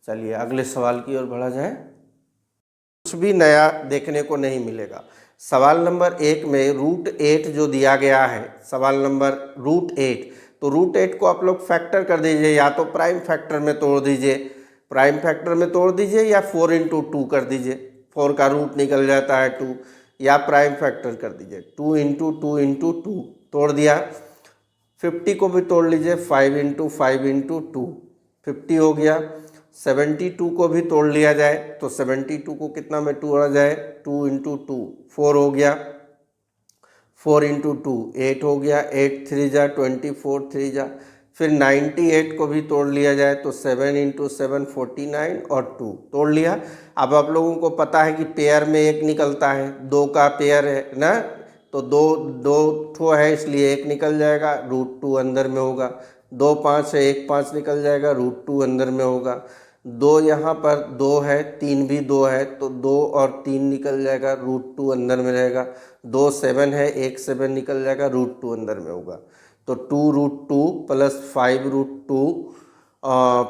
S1: चलिए अगले सवाल की ओर बढ़ा जाए। कुछ भी नया देखने को नहीं मिलेगा। सवाल नंबर 1 में रूट 8 जो दिया गया है, सवाल नंबर रूट 8, तो रूट 8 को आप लोग फैक्टर कर दीजिए, या तो प्राइम फैक्टर में तोड़ दीजिए, प्राइम फैक्टर में तोड़ दीजिए, या 4 इंटू 2 कर दीजिए, 4 का रूट निकल जाता है 2, या प्राइम फैक्टर कर दीजिए 2 इंटू 2 इंटू 2, तोड़ दिया। 50 को भी तोड़ लीजिए, 5 इंटू 5 इंटू 2, 50 हो गया। 72 को भी तोड़ लिया जाए, तो 72 को कितना में तोड़ा जाए? 2 इंटू 2 4 हो गया, 4 इंटू 2 8 हो गया, 8 3 जा 24 3 जा। फिर 98 को भी तोड़ लिया जाए, तो 7 इंटू 7 49 और 2 तोड़ लिया। अब आप लोगों को पता है कि पेयर में एक निकलता है, 2 का पेयर है ना, तो दो ठो है इसलिए एक निकल जाएगा, रूट 2 अंदर में होगा। 2 5 है, 1 5 निकल जाएगा, रूट 2 अंदर में होगा। 2 यहाँ पर 2 है, 3 भी 2 है, तो 2 और 3 निकल जाएगा, रूट 2 अंदर में रहेगा। 2 7 है, 1 7 निकल जाएगा, रूट 2 अंदर में होगा। तो 2 रूट 2 प्लस 5 रूट 2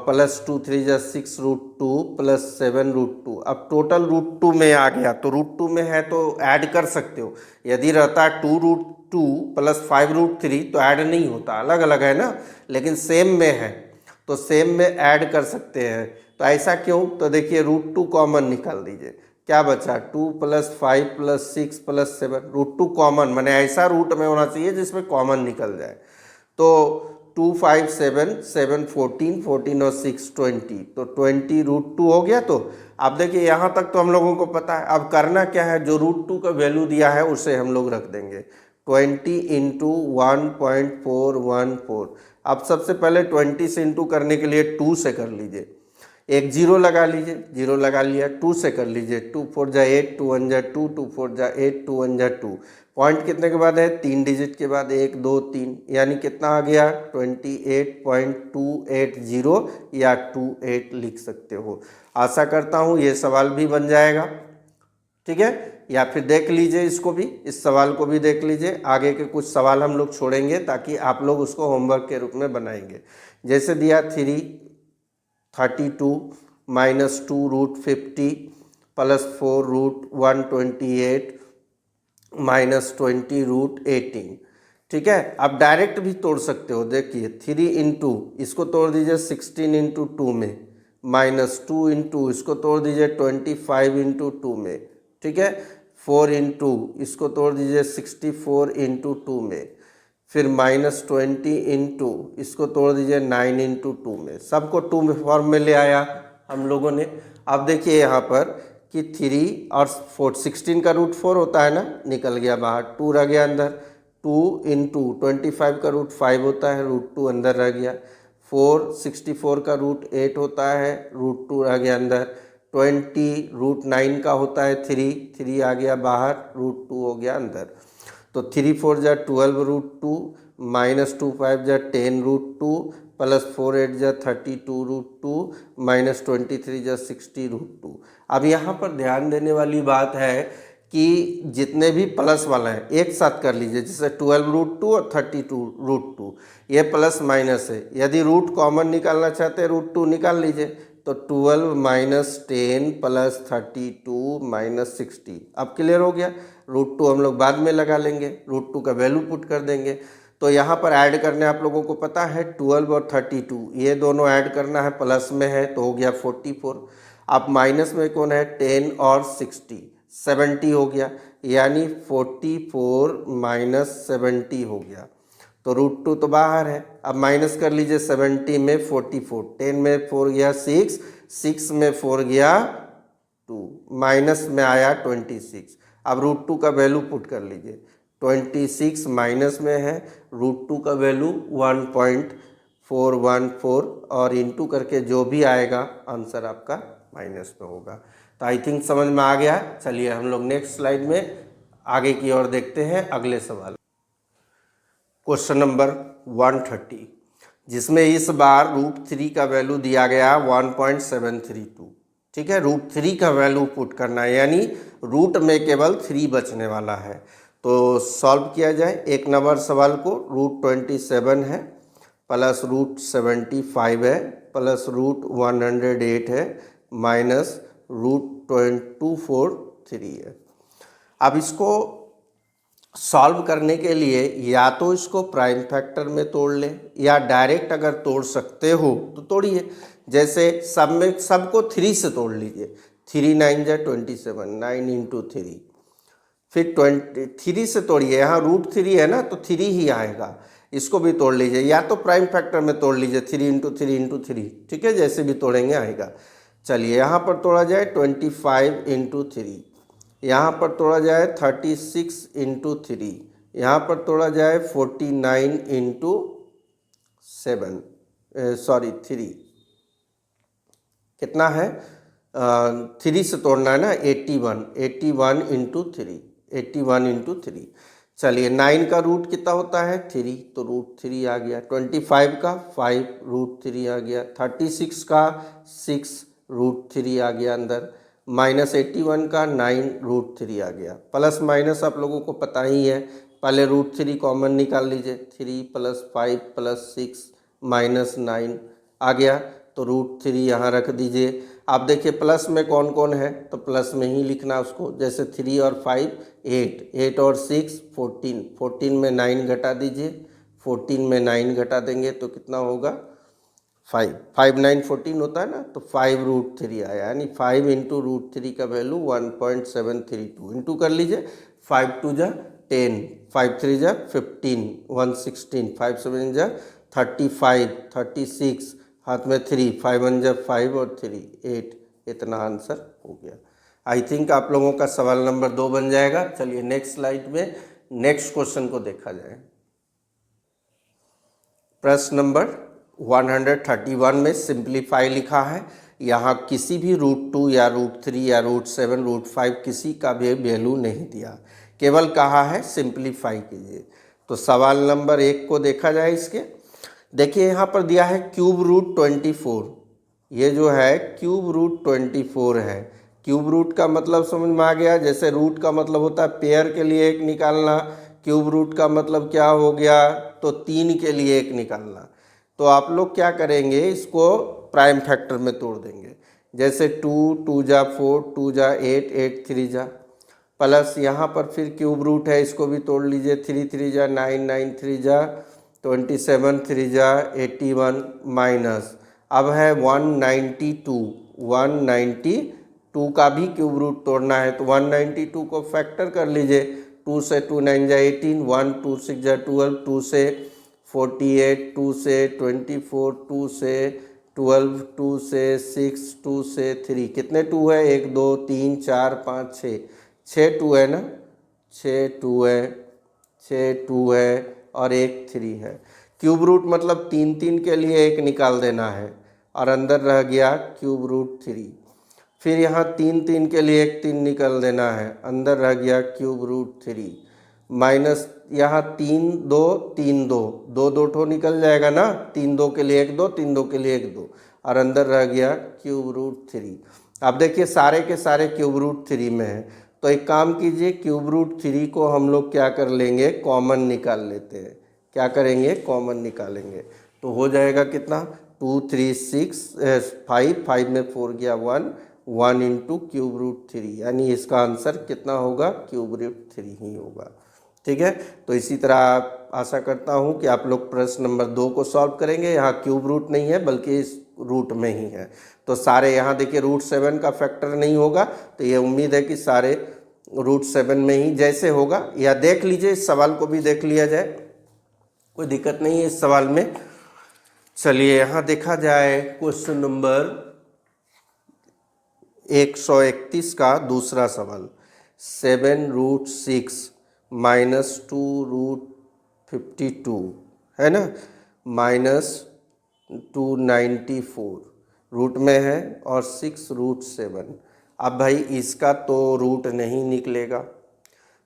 S1: प्लस 2 3 जा 6 रूट 2 प्लस 7 रूट 2। अब टोटल रूट 2 में आ गया, तो रूट 2 में है तो ऐड कर सकते हो। यदि रहता है 2 रूट 2 प्लस 5 रूट 3 तो ऐड नहीं होता, अलग अलग है ना, लेकिन सेम में है तो सेम में ऐड कर सकते हैं। तो ऐसा क्यों? तो देखिए रूट 2 कॉमन निकाल दीजिए, क्या बचा? 2 plus 5 plus 6 plus 7, root 2 common, माने ऐसा रूट में होना चाहिए जिसमें कॉमन निकल जाए। तो 2 5 7 7 14 14 और 6 20, तो 20 रूट 2 हो गया। तो अब देखिए यहाँ तक तो हम लोगों को पता है, अब करना क्या है, जो रूट 2 का वैल्यू दिया है उसे हम लोग रख देंगे 20 इंटू 1.414। अब सबसे पहले 20 से इंटू करने के लिए 2 से कर लीजिए, एक जीरो लगा लीजिए, जीरो लगा लिया, 2 से कर लीजिए, 2 4 जा 8 2 1 जा 2 2 4 जा 8 2 1 जा 2। पॉइंट कितने के बाद है? 3 डिजिट के बाद 1 2 3, यानी कितना आ गया? 28.280 या 28 लिख सकते हो। आशा करता हूँ ये सवाल भी बन जाएगा। ठीक है, या फिर देख लीजिए इसको भी, इस सवाल को भी देख लीजिए। आगे के कुछ सवाल हम लोग छोड़ेंगे ताकि आप लोग उसको होमवर्क के रूप में बनाएंगे। जैसे दिया 32 माइनस 2 रूट 50 प्लस 4 रूट 128 -20√18। ठीक है, आप डायरेक्ट भी तोड़ सकते हो। देखिए 3 इंटू इसको तोड़ दीजिए 16 इंटू 2 में, -2 इंटू इसको तोड़ दीजिए 25 इंटू 2 में। ठीक है, 4 इंटू इसको तोड़ दीजिए 64 इंटू 2 में, फिर -20 इंटू इसको तोड़ दीजिए 9 इंटू 2 में। सबको 2 में फॉर्म में ले आया हम लोगों ने। अब देखिए यहाँ पर कि 3 और 4, 16 का रूट 4 होता है ना, निकल गया बाहर, 2 रह गया अंदर। 2 इंटू 25 का रूट 5 होता है, रूट 2 अंदर रह गया। 4 64 का रूट 8 होता है, रूट 2 रह गया अंदर। 20 रूट 9 का होता है 3 आ गया बाहर, रूट 2 हो गया अंदर। तो 3 4 जा 12√2, -2 5 जा 10√2, +4 8 जा 32√2, -23 जा 60√2। अब यहाँ पर ध्यान देने वाली बात है कि जितने भी प्लस वाला है एक साथ कर लीजिए, जैसे 12√2 और 32√2, ये प्लस माइनस है। यदि रूट कॉमन निकालना चाहते हैं √2 निकाल लीजिए, तो 12 - 10 + 32 - 60। अब क्लियर हो गया। √2 हम लोग बाद में लगा लेंगे, √2 का वैल्यू पुट कर देंगे। तो यहाँ पर ऐड करने आप लोगों को पता है 12 और 32, ये दोनों ऐड करना है, प्लस में है तो हो गया 44। अब माइनस में कौन है 10 और 60, 70 हो गया, यानी 44 - 70 हो गया। तो √2 तो बाहर है। अब माइनस कर लीजिए 70 में 44, 10 में 4 गया 6, 6 में 4 गया 2, माइनस में आया 26। अब √2 का वैल्यू पुट कर लीजिए, 26 माइनस में है, √2 का वैल्यू 1.414, और इंटू करके जो भी आएगा आंसर आपका माइनस में होगा। तो आई थिंक समझ में आ गया। चलिए हम लोग नेक्स्ट स्लाइड में आगे की ओर देखते हैं, अगले सवाल। क्वेश्चन नंबर 130, जिसमें इस बार √3 का वैल्यू दिया गया 1.732। ठीक है, √3 का वैल्यू पुट करना है, यानी रूट में केवल 3 बचने वाला है। तो सॉल्व किया जाए। एक नंबर सवाल को √27 है, प्लस √75 है, प्लस √108 है, माइनस √243 है। अब इसको सॉल्व करने के लिए या तो इसको प्राइम फैक्टर में तोड़ लें, या डायरेक्ट अगर तोड़ सकते हो तो तोड़िए। जैसे सब में सबको 3 से तोड़ लीजिए, 3 9 जा 27, 9 इंटू 3, फिर 3 से तोड़िए। यहाँ √3 है ना, तो 3 ही आएगा। इसको भी तोड़ लीजिए, या तो प्राइम फैक्टर में तोड़ लीजिए, 3 इंटू 3 इंटू 3। ठीक है, जैसे भी तोड़ेंगे आएगा। चलिए यहाँ पर तोड़ा जाए 25 इंटू 3, यहाँ पर तोड़ा जाए 36 इंटू 3, यहाँ पर तोड़ा जाए 49 इंटू 7, 3 कितना है, 3 से तोड़ना है ना, 81 इंटू 3, 81 इंटू 3। चलिए 9 का रूट कितना होता है 3, तो √3 आ गया। 25 का 5, √3 आ गया। 36 का 6, √3 आ गया अंदर। -81 का 9, √3 आ गया। प्लस माइनस आप लोगों को पता ही है, पहले √3 कॉमन निकाल लीजिए, 3 + 5 + 6 -9 आ गया, तो √3 यहाँ रख दीजिए। आप देखिए प्लस में कौन कौन है, तो प्लस में ही लिखना उसको। जैसे 3 और 5 8, 8 और 6 14, 14 में 9 घटा दीजिए, 14 में 9 घटा देंगे तो कितना होगा 5, 5 9 14 होता है ना, तो 5 √3 आया, यानी 5 इंटू √3 का वैल्यू 1.732। इंटू कर लीजिए, 5 2 जा 10, 5 3 जा 15, 116, 5 7 जा 35, 36, हाथ में 3, 5 1 जा 5 और 3 8, इतना आंसर हो गया। आई थिंक आप लोगों का सवाल नंबर 2 बन जाएगा। चलिए नेक्स्ट स्लाइड में नेक्स्ट क्वेश्चन को देखा जाए। प्रश्न नंबर 131 में सिंप्लीफाई लिखा है। यहाँ किसी भी √2 या √3 या √7 √5 किसी का भी वैल्यू नहीं दिया, केवल कहा है सिंप्लीफाई कीजिए। तो सवाल नंबर 1 को देखा जाए। इसके देखिए यहाँ पर दिया है क्यूब रूट 24, ये जो है क्यूब रूट 24 है। क्यूब रूट का मतलब समझ में आ गया, जैसे रूट का मतलब होता है पेयर के लिए एक निकालना, क्यूब रूट का मतलब क्या हो गया, तो 3 के लिए एक निकालना। तो आप लोग क्या करेंगे, इसको प्राइम फैक्टर में तोड़ देंगे। जैसे 2 2 जा 4, 2 जा 8, 8 3 जा, प्लस यहाँ पर फिर क्यूब रूट है, इसको भी तोड़ लीजिए। 3 3 जा 9, 9 3 जा 27, 3 जा 81 माइनस अब है 192। 192 का भी क्यूब रूट तोड़ना है तो 192 को फैक्टर कर लीजिए। 2 से 2 9 जा 18, 1 2 6 जा 12, 2 से 48, 2 से 24, 2 से 12, 2 से 6, 2 से 3, कितने 2 है? 1 2 3 4 5 6, 6 2 है ना, 6 2 है, 6 2 है और एक 3 है। क्यूब रूट मतलब 3 3 के लिए एक निकाल देना है और अंदर रह गया क्यूब रूट 3। फिर यहाँ 3 3 के लिए एक 3 निकाल देना है, अंदर रह गया क्यूब रूट 3 माइनस यहाँ 3 2 3 2, 2 2 ठो निकल जाएगा ना, 3 2 के लिए 1 2, 3 2 के लिए 1 2 और अंदर रह गया क्यूब रूट 3। अब देखिए सारे के सारे क्यूब रूट 3 में है, तो एक काम कीजिए, क्यूब रूट 3 को हम लोग क्या कर लेंगे, कॉमन निकाल लेते हैं। क्या करेंगे? कॉमन निकालेंगे तो हो जाएगा कितना, 2 3 6 5, 5 में 4 गया 1, 1 इंटू क्यूब रूट 3, यानी इसका आंसर कितना होगा, क्यूब रूट 3 ही होगा। ठीक है, तो इसी तरह आशा करता हूँ कि आप लोग प्रश्न नंबर 2 को सॉल्व करेंगे। यहाँ क्यूब रूट नहीं है बल्कि इस रूट में ही है, तो सारे यहाँ देखिए रूट 7 का फैक्टर नहीं होगा, तो ये उम्मीद है कि सारे रूट 7 में ही जैसे होगा, या देख लीजिए इस सवाल को भी देख लिया जाए, कोई दिक्कत नहीं है इस सवाल में। चलिए यहाँ देखा जाए क्वेश्चन नंबर 131 का दूसरा सवाल। 7 रूट 6 माइनस 2 रूट 52 है ना, माइनस 294 रूट में है और 6 रूट 7। अब भाई इसका तो रूट नहीं निकलेगा,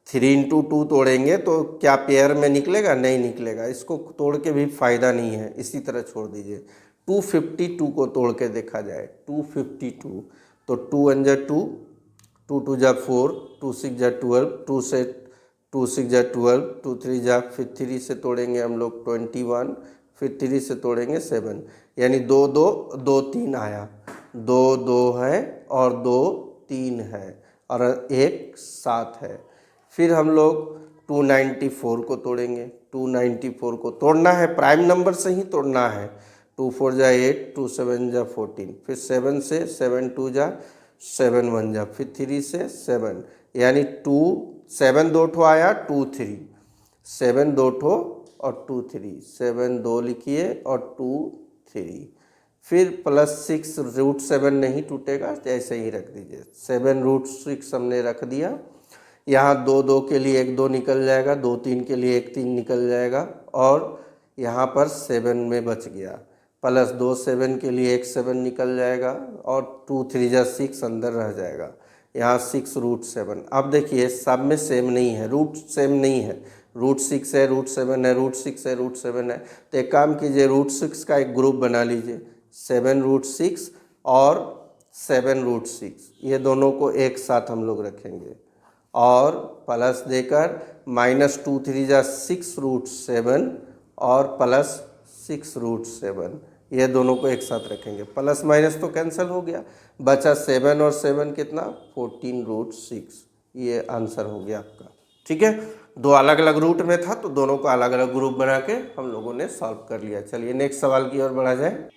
S1: 3 इंटू 2 तोड़ेंगे तो क्या पेयर में निकलेगा? नहीं निकलेगा, इसको तोड़ के भी फ़ायदा नहीं है, इसी तरह छोड़ दीजिए। 252 को तोड़ के देखा जाए, 252 तो 2 1 जा 2, 2 2 जा 4, 2 6 जा 12, 2 से 2 6 जा 12, 2 3 जा, फिर 3 से तोड़ेंगे हम लोग 21, फिर 3 से तोड़ेंगे 7, यानी 2 2 2 3 आया, 2 2 है और 2 3 है और एक 7 है। फिर हम लोग 294 को तोड़ेंगे, 294 को तोड़ना है प्राइम नंबर से ही तोड़ना है। 2 4 जा 8, 2 7 जा 14, फिर 7 से 7 2 जा 7 1 जा, फिर 3 से 7, यानी 2 7 2 ठो आया, 2 3, 7 2 ठो और 2 3, 7 2 लिखिए और 2 3, फिर प्लस 6 रूट 7 नहीं टूटेगा, जैसे ही रख दीजिए। 7 रूट 6 हमने रख दिया, यहाँ 2 2 के लिए 1 2 निकल जाएगा, 2 3 के लिए 1 3 निकल जाएगा और यहाँ पर 7 में बच गया, प्लस 2 7 के लिए 1 7 निकल जाएगा और 2 3 जा 6 अंदर रह जाएगा, यहाँ 6 रूट 7। अब देखिए सब में सेम नहीं है, रूट सेम नहीं है, रूट 6 है, रूट 7 है, रूट 6 है, रूट 7 है, तो एक काम कीजिए रूट 6 का एक ग्रुप बना लीजिए, 7 रूट 6 और 7 रूट 6, ये दोनों को एक साथ हम लोग रखेंगे और प्लस देकर माइनस 2 3 जा 6 रूट 7 और प्लस 6 रूट 7, ये दोनों को एक साथ रखेंगे। प्लस माइनस तो कैंसिल हो गया, बचा 7 और 7 कितना, 14 रूट 6, ये आंसर हो गया आपका। ठीक है, दो अलग अलग रूट में था तो दोनों को अलग अलग ग्रुप बना के हम लोगों ने सॉल्व कर लिया। चलिए नेक्स्ट सवाल की ओर बढ़ा जाए।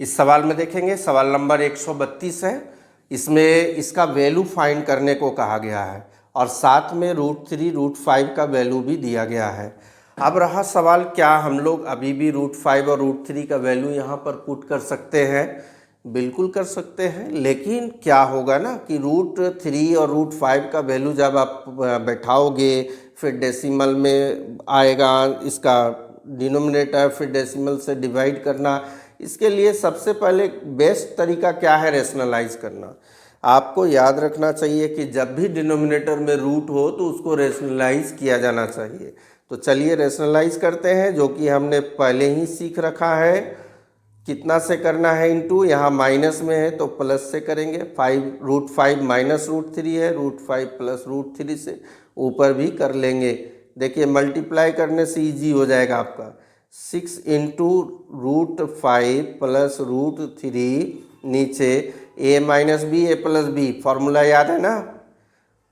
S1: इस सवाल में देखेंगे सवाल नंबर 132 है, इसमें इसका वैल्यू फाइंड करने को कहा गया है और साथ में रूट 3 रूट 5 का वैल्यू भी दिया गया है। अब रहा सवाल, क्या हम लोग अभी भी रूट 5 और रूट 3 का वैल्यू यहाँ पर पुट कर सकते हैं? बिल्कुल कर सकते हैं, लेकिन क्या होगा ना कि रूट 3 और रूट 5 का वैल्यू जब आप बैठाओगे फिर डेसिमल में आएगा, इसका डिनोमिनेटर फिर डेसिमल से डिवाइड करना, इसके लिए सबसे पहले बेस्ट तरीका क्या है, रेशनलाइज करना। आपको याद रखना चाहिए कि जब भी डिनोमिनेटर में रूट हो तो उसको रेशनलाइज किया जाना चाहिए। तो चलिए रेशनलाइज करते हैं, जो कि हमने पहले ही सीख रखा है। कितना से करना है इनटू, यहाँ माइनस में है तो प्लस से करेंगे। 5 रूट 5 माइनस रूट 3 है, रूट 5 प्लस रूट 3 से ऊपर भी कर लेंगे। देखिए मल्टीप्लाई करने से इजी हो जाएगा आपका। 6 इंटू रूट 5 प्लस रूट 3, नीचे a minus B A plus B, formula याद है ना,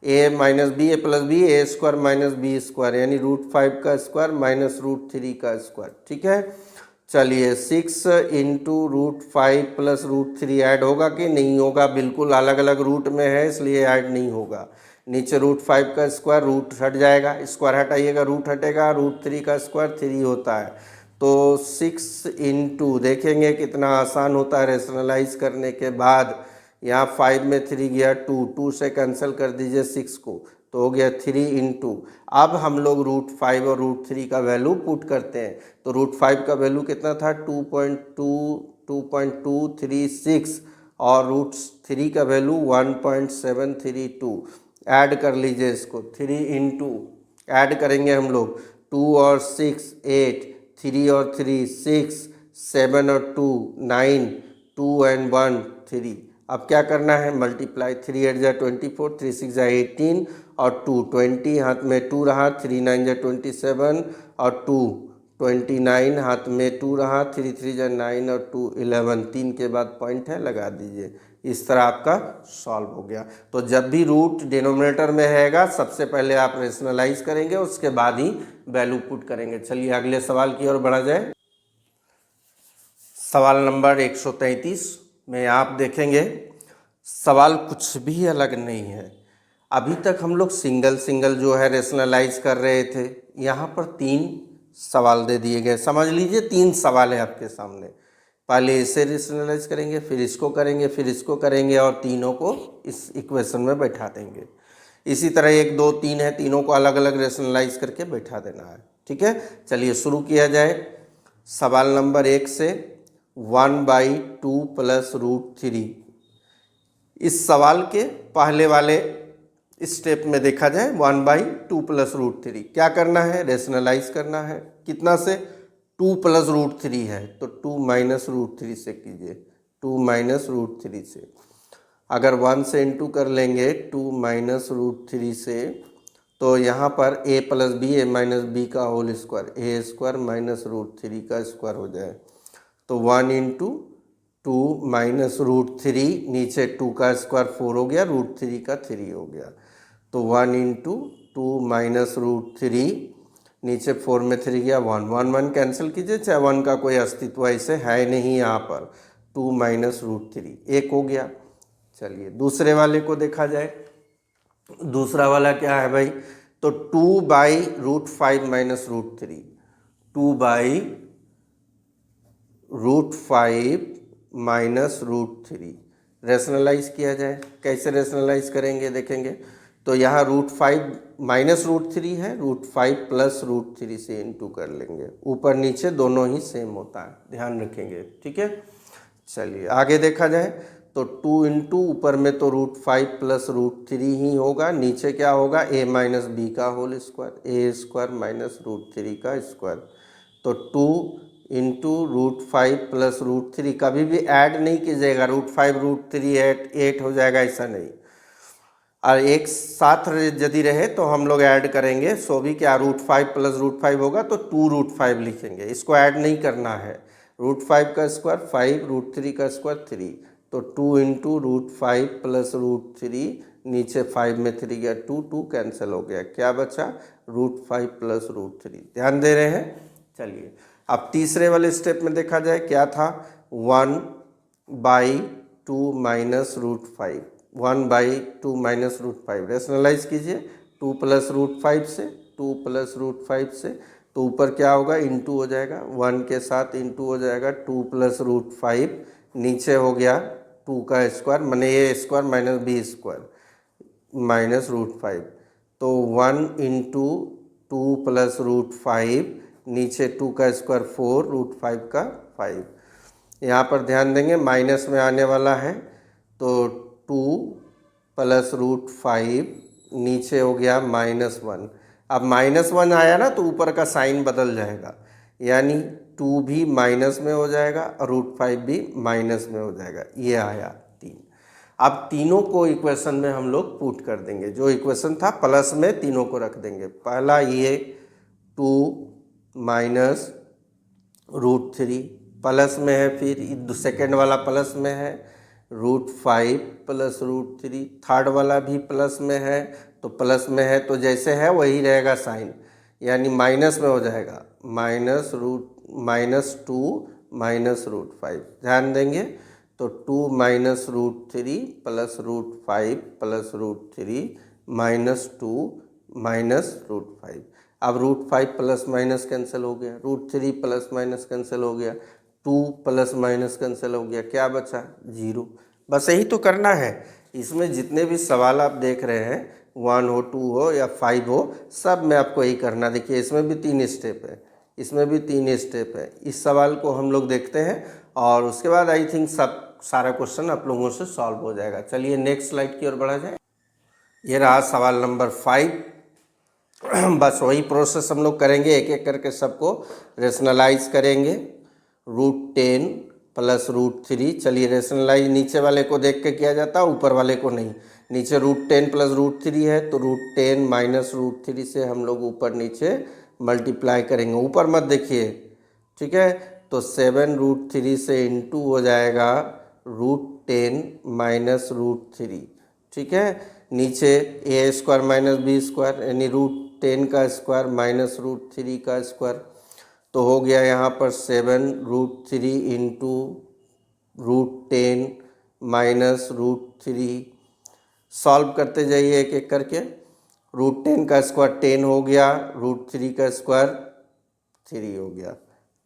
S1: A minus B A plus B A square minus B square यानी √5 का स्क्वायर माइनस √3 का स्क्वायर। ठीक है, चलिए 6 इंटू √5 प्लस √3 ऐड होगा कि नहीं होगा? बिल्कुल अलग अलग रूट में है इसलिए ऐड नहीं होगा। नीचे √5 का स्क्वायर रूट हट जाएगा, स्क्वायर हटाइएगा रूट हटेगा, √3 का स्क्वायर 3 होता है। तो 6 इंटू, देखेंगे कितना आसान होता है रेशनलाइज करने के बाद। यहाँ 5 में 3 गया 2 से कैंसिल कर दीजिए 6 को, तो हो गया 3 इंटू। अब हम लोग √5 और √3 का वैल्यू पुट करते हैं। तो √5 का वैल्यू कितना था? 2.236 और √3 का वैल्यू 1.732। ऐड कर लीजिए इसको, 3 इंटू, ऐड करेंगे हम लोग 2 और 6 8, 3 और 3 6, 7 और 2 9, 2 एंड 1 3। अब क्या करना है? मल्टीप्लाई, 3 8 जा 24, 3 6 जा 18 और 2 20, हाथ में 2 रहा, 3 9 जा 27 और 2 29, हाथ में 2 रहा, 3 3 जा 9 और 2 11, 3 के बाद पॉइंट है लगा दीजिए। इस तरह आपका सॉल्व हो गया। तो जब भी रूट डिनोमिनेटर में रहेगा सबसे पहले आप रेशनलाइज करेंगे, उसके बाद ही वैल्यू पुट करेंगे। चलिए अगले सवाल की ओर बढ़ा जाए। सवाल नंबर 133 में आप देखेंगे सवाल कुछ भी अलग नहीं है। अभी तक हम लोग सिंगल सिंगल जो है रेशनलाइज कर रहे थे, यहाँ पर 3 सवाल दे दिए गए। समझ लीजिए 3 सवाल है आपके सामने। पहले इसे रेशनलाइज करेंगे, फिर इसको करेंगे, फिर इसको करेंगे और तीनों को इस इक्वेशन में बैठा देंगे। इसी तरह 1 2 3 है, तीनों को अलग अलग रेशनलाइज करके बैठा देना है। ठीक है, चलिए शुरू किया जाए। सवाल नंबर 1 से 1/2 प्लस √3। इस सवाल के पहले वाले स्टेप में देखा जाए 1/2 प्लस √3 क्या करना है? रेशनलाइज करना है। कितना से? 2 प्लस √3 है तो 2 माइनस √3 से कीजिए, 2 माइनस √3 से। अगर 1 से इंटू कर लेंगे 2 माइनस √3 से, तो यहाँ पर a plus B A minus B का whole square, A square minus √3 का स्क्वायर हो जाए। तो 1 इंटू 2 माइनस √3, नीचे 2 का स्क्वायर 4 हो गया, √3 का 3 हो गया। तो 1 इंटू 2 माइनस √3, नीचे 4 में 3 गया 1 1 1 कैंसिल कीजिए, चाहे 1 का कोई अस्तित्व ऐसे है नहीं यहाँ पर। 2 माइनस √3 1 हो गया। चलिए दूसरे वाले को देखा जाए। दूसरा वाला क्या है भाई? तो 2/√5 माइनस √3, 2/√5 माइनस √3 रेशनलाइज किया जाए। कैसे रेशनलाइज करेंगे देखेंगे। तो यहाँ √5 माइनस √3 है, √5 प्लस √3 से इंटू कर लेंगे। ऊपर नीचे दोनों ही सेम होता है, ध्यान रखेंगे। ठीक है, चलिए आगे देखा जाए। तो 2 इंटू, ऊपर में तो √5 प्लस √3 ही होगा, नीचे क्या होगा? a माइनस बी का whole square, A square minus √3 का स्क्वायर। तो 2 इंटू √5 प्लस √3, कभी भी ऐड नहीं कीजिएगा। √5 √3 8 हो जाएगा, ऐसा नहीं। और एक साथ यदि रहे तो हम लोग ऐड करेंगे। सो भी क्या √5 प्लस √5 होगा तो 2√5 लिखेंगे, इसको ऐड नहीं करना है। √5 का स्क्वायर 5, √3 का स्क्वायर 3, तो 2 इंटू √5 प्लस √3, नीचे 5 में 3 गया 2, 2 कैंसिल हो गया, क्या बचा? √5 प्लस √3। ध्यान दे रहे हैं। चलिए अब तीसरे वाले स्टेप में देखा जाए क्या था? 1/2 माइनस √5, 1/2 माइनस √5 रेशनलाइज कीजिए। 2 प्लस √5 से, 2 प्लस √5 से, तो ऊपर क्या होगा? इंटू हो जाएगा, 1 के साथ इंटू हो जाएगा। 2 प्लस √5, नीचे हो गया 2 का स्क्वायर, माने A square minus B square minus √5। तो 1 इंटू 2 प्लस √5, नीचे 2 का स्क्वायर 4, √5 का 5। यहाँ पर ध्यान देंगे माइनस में आने वाला है, तो 2 प्लस √5, नीचे हो गया -1। अब -1 आया ना तो ऊपर का साइन बदल जाएगा, यानी 2 भी माइनस में हो जाएगा और √5 भी माइनस में हो जाएगा। ये आया 3। अब तीनों को इक्वेशन में हम लोग पुट कर देंगे। जो इक्वेशन था प्लस में तीनों को रख देंगे। पहला ये 2 माइनस √3 प्लस में है, फिर सेकेंड वाला प्लस में है, √5 प्लस √3, थर्ड वाला भी प्लस में है तो प्लस में है तो जैसे है वही रहेगा साइन, यानी माइनस में हो जाएगा, -2 माइनस √5, ध्यान देंगे तो 2 माइनस √3 प्लस √5 प्लस √3 -2 माइनस √5। अब √5 प्लस माइनस कैंसिल हो गया, √3 प्लस माइनस कैंसिल हो गया, 2 प्लस माइनस कैंसिल हो गया, क्या बचा 0। बस यही तो करना है। इसमें जितने भी सवाल आप देख रहे हैं 1 हो 2 हो या 5 हो, सब में आपको यही करना। देखिए इसमें भी 3 स्टेप है, इसमें भी 3 स्टेप है। इस सवाल को हम लोग देखते हैं और उसके बाद आई थिंक सब सारा क्वेश्चन आप लोगों से सॉल्व हो जाएगा। चलिए नेक्स्ट स्लाइड की ओर बढ़ा जाए। ये रहा सवाल नंबर 5। बस वही प्रोसेस हम लोग करेंगे, एक एक करके सबको रेशनलाइज करेंगे। √10 प्लस √3, चलिए रेशनलाइज नीचे वाले को देख के किया जाता है, ऊपर वाले को नहीं। नीचे √10 प्लस √3 है तो √10 माइनस √3 से हम लोग ऊपर नीचे मल्टीप्लाई करेंगे, ऊपर मत देखिए, ठीक है। तो 7√3 से इंटू हो जाएगा √10 माइनस √3, ठीक है। नीचे a² माइनस b² यानी √10 का स्क्वायर माइनस √3 का स्क्वायर, तो हो गया यहाँ पर 7√3 इंटू √10 माइनस √3। सॉल्व करते जाइए एक एक करके। √10 का स्क्वायर 10 हो गया, √3 का स्क्वायर 3 हो गया,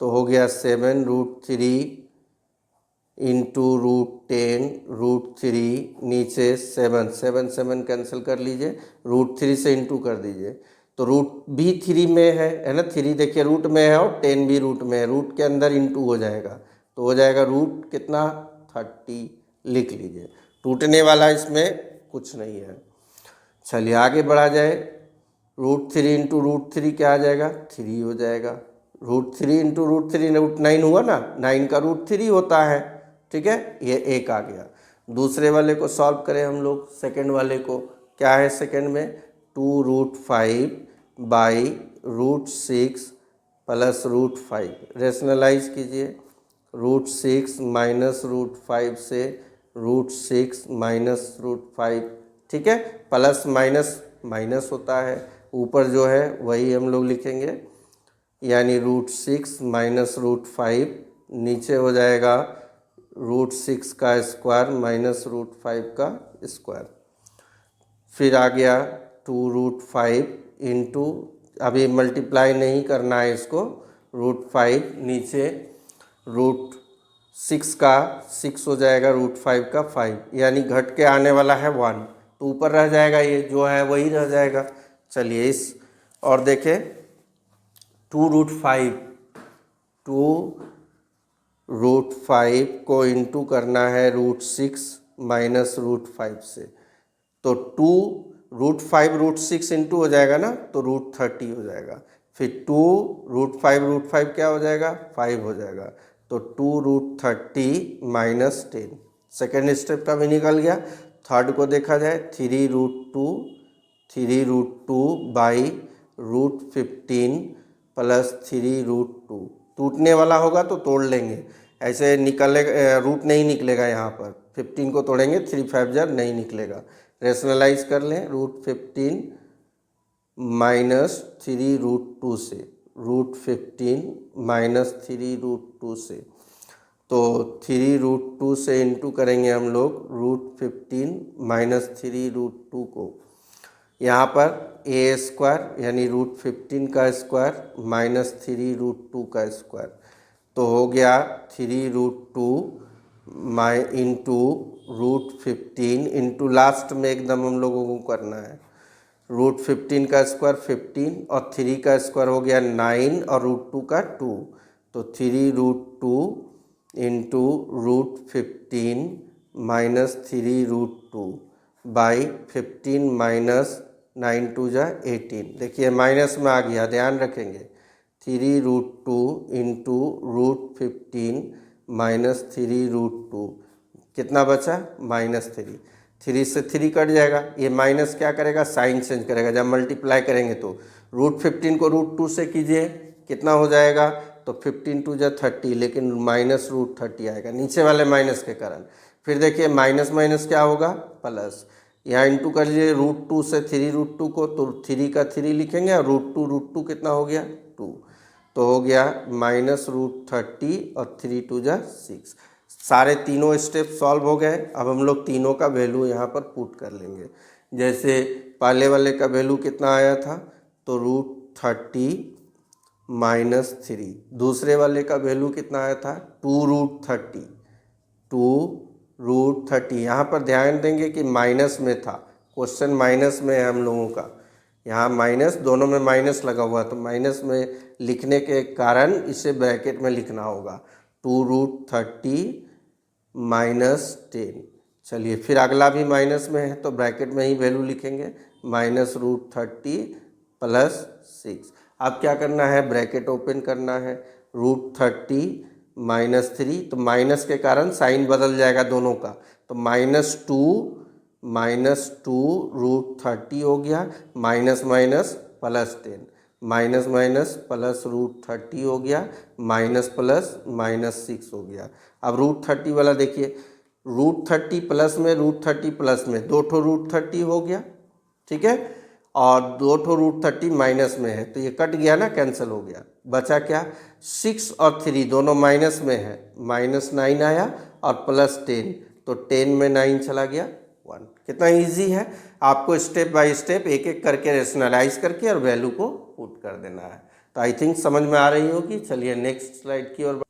S1: तो हो गया 7√3 इंटू √10 √3, नीचे 7 7 7 कैंसिल कर लीजिए, √3 से इंटू कर दीजिए, तो रूट भी 3 में है ना, 3 देखिए रूट में है और 10 भी रूट में है, रूट के अंदर इंटू हो जाएगा, तो हो जाएगा रूट कितना 30 लिख लीजिए। टूटने वाला इसमें कुछ नहीं है। चलिए आगे बढ़ा जाए। √3 इंटू √3 क्या आ जाएगा 3 हो जाएगा। √3 इंटू √3 √9 हुआ ना, 9 का √3 होता है, ठीक है, ये 1 आ गया। दूसरे वाले को सॉल्व करें हम लोग, सेकंड वाले को, क्या है सेकंड में 2√5 बाई √6 प्लस √5, रेशनलाइज कीजिए। √6 माइनस √5 से √6 माइनस √5, ठीक है, प्लस माइनस माइनस होता है, ऊपर जो है वही हम लोग लिखेंगे, यानी √6 माइनस √5, नीचे हो जाएगा √6 का स्क्वायर माइनस √5 का स्क्वायर। फिर आ गया 2√5 इंटू, अभी मल्टीप्लाई नहीं करना है इसको, √5 नीचे √6 का 6 हो जाएगा, √5 का 5, यानी घट के आने वाला है 1, तो ऊपर रह जाएगा, ये जो है वही रह जाएगा। चलिए इस और देखें 2√5 को इंटू करना है √6 माइनस √5 से, तो 2√5 √6 इंटू हो जाएगा ना, तो √30 हो जाएगा। फिर 2√5 क्या हो जाएगा 5 हो जाएगा, तो 2√30 माइनस 10, सेकेंड स्टेप का भी निकल गया। थर्ड को देखा जाए 3√2 बाई √15 प्लस 3√2, टूटने वाला होगा तो तोड़ लेंगे, ऐसे निकलेगा, रूट नहीं निकलेगा, यहाँ पर 15 को तोड़ेंगे 3 5 जार नहीं निकलेगा। रेशनलाइज कर लें, √15 माइनस 3√2 से, √15 माइनस 3√2 से, तो 3√2 से इंटू करेंगे हम लोग √15 माइनस 3√2 को, यहाँ पर a² यानी √15 का स्क्वायर माइनस 3√2 का स्क्वायर, तो हो गया 3√2 इंटू √15 इंटू लास्ट में एकदम हम लोगों को करना है, √15 का स्क्वायर 15 और 3 का स्क्वायर हो गया 9 और √2 का 2, तो 3√2 इंटू √15 माइनस 3√2 बाई 15 माइनस 9 2 जा 18, देखिए माइनस में आ गया, ध्यान रखेंगे। 3√2 इंटू √15 माइनस 3√2, कितना बचा -3, 3 से 3 कट जाएगा, ये माइनस क्या करेगा साइन चेंज करेगा, जब मल्टीप्लाई करेंगे तो √15 को √2 से कीजिए, कितना हो जाएगा, तो 15 2 जा 30, लेकिन माइनस √30 आएगा नीचे वाले माइनस के कारण। फिर देखिए माइनस माइनस क्या होगा, प्लस। यहाँ इंटू कर लीजिए √2 से 3√2 को, तो 3 का 3 लिखेंगे और √2 कितना हो गया 2, तो हो गया -√30 और 3 2 जा 6। सारे तीनों स्टेप सॉल्व हो गए। अब हम लोग तीनों का वैल्यू यहाँ पर पुट कर लेंगे। जैसे पहले वाले का वैल्यू कितना आया था, तो √30 -3। दूसरे वाले का वैल्यू कितना आया था, 2√30। 2√30 यहाँ पर ध्यान देंगे कि माइनस में था, क्वेश्चन माइनस में है हम लोगों का, यहाँ माइनस, दोनों में माइनस लगा हुआ, तो माइनस में लिखने के कारण इसे ब्रैकेट में लिखना होगा, 2√30 -10। चलिए फिर अगला भी माइनस में है तो ब्रैकेट में ही वैल्यू लिखेंगे, -√30 +6। अब क्या करना है, ब्रैकेट ओपन करना है, √30 -3, तो माइनस के कारण साइन बदल जाएगा दोनों का, तो -2 √30 हो गया, minus minus +10, minus minus plus √30 हो गया, माइनस प्लस -6 हो गया। अब √30 वाला देखिए, √30 प्लस में √30 प्लस में 2 ठो √30 हो गया, ठीक है, और 2 ठो √30 माइनस में है, तो ये कट गया ना, कैंसिल हो गया। बचा क्या, 6 और 3 दोनों माइनस में है, -9 आया और +10, तो 10 में 9 चला गया 1। कितना इजी है, आपको स्टेप बाय स्टेप एक एक करके रेशनलाइज करके और वैल्यू को पुट कर देना है। तो आई थिंक समझ में आ रही होगी। चलिए नेक्स्ट स्लाइड की ओर।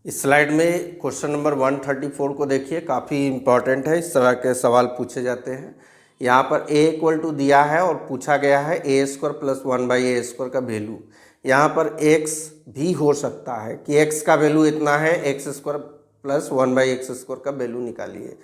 S1: इस स्लाइड में क्वेश्चन नंबर 134 को देखिए, काफ़ी इंपॉर्टेंट है, इस तरह के सवाल पूछे जाते हैं। यहाँ पर a = दिया है और पूछा गया है a² + 1/a² का वैल्यू। यहाँ पर x भी हो सकता है कि x का वैल्यू इतना है, x² + 1/x² का वैल्यू निकालिए।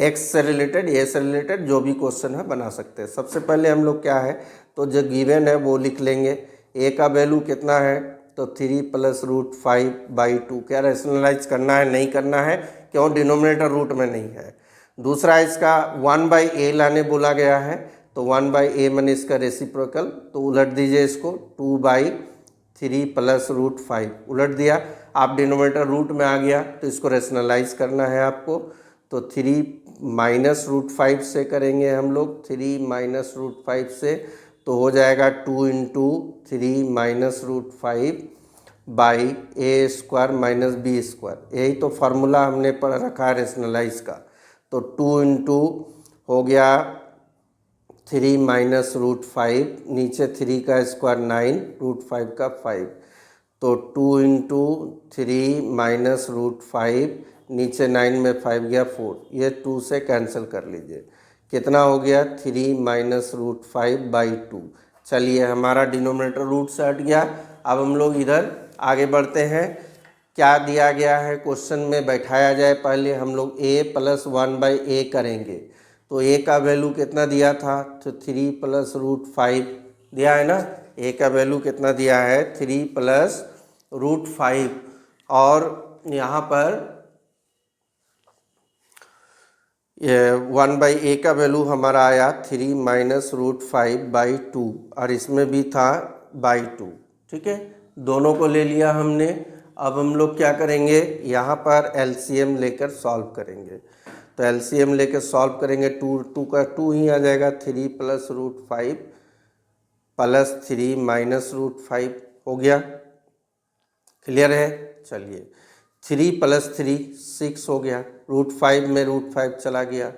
S1: x से रिलेटेड, a से रिलेटेड जो भी क्वेश्चन है बना सकते हैं। सबसे पहले हम लोग क्या है, तो जो गिवन है वो लिख लेंगे। a का वैल्यू कितना है, तो 3 + √5/2। क्या रैशनलाइज करना है, नहीं करना है, क्यों, डिनोमिनेटर रूट में नहीं है। दूसरा इसका 1/a लाने बोला गया है, तो 1/a मैंने इसका रेसिप्रोकल, तो उलट दीजिए इसको, 2/3 + √5 उलट दिया। आप डिनोमिनेटर रूट में आ गया तो इसको रैशनलाइज करना है आपको, तो 3 - √5 से करेंगे हम लोग, 3 - √5 से, तो हो जाएगा 2 × 3 - √5/a² - b²। यही तो फार्मूला हमने पढ़ रखा है रैशनलाइज का। तो 2 × हो गया 3 - √5, नीचे 3 का स्क्वायर 9, √5 का 5, तो 2 × 3 - √5, नीचे 9 में 5 गया 4, ये 2 से कैंसिल कर लीजिए। कितना हो गया, 3 - √5/2। चलिए हमारा डिनोमिनेटर रूट से हट गया। अब हम लोग इधर आगे बढ़ते हैं। क्या दिया गया है क्वेश्चन में, बैठाया जाए। पहले हम लोग a + 1/a करेंगे, तो a का वैल्यू कितना दिया था, तो 3 + √5 दिया है ना। a का वैल्यू कितना दिया है, 3 + √5, और यहाँ पर 1/a का वैल्यू हमारा आया 3 - √5/2, और इसमें भी था /2, ठीक है, दोनों को ले लिया हमने। अब हम लोग क्या करेंगे, यहाँ पर एलसीएम लेकर सॉल्व करेंगे। तो एलसीएम लेकर सॉल्व करेंगे, 2 का 2 ही आ जाएगा, 3 + √5 + 3 - √5 हो गया। क्लियर है। चलिए 3 + 3 6 हो गया, √5 में √5 चला गया,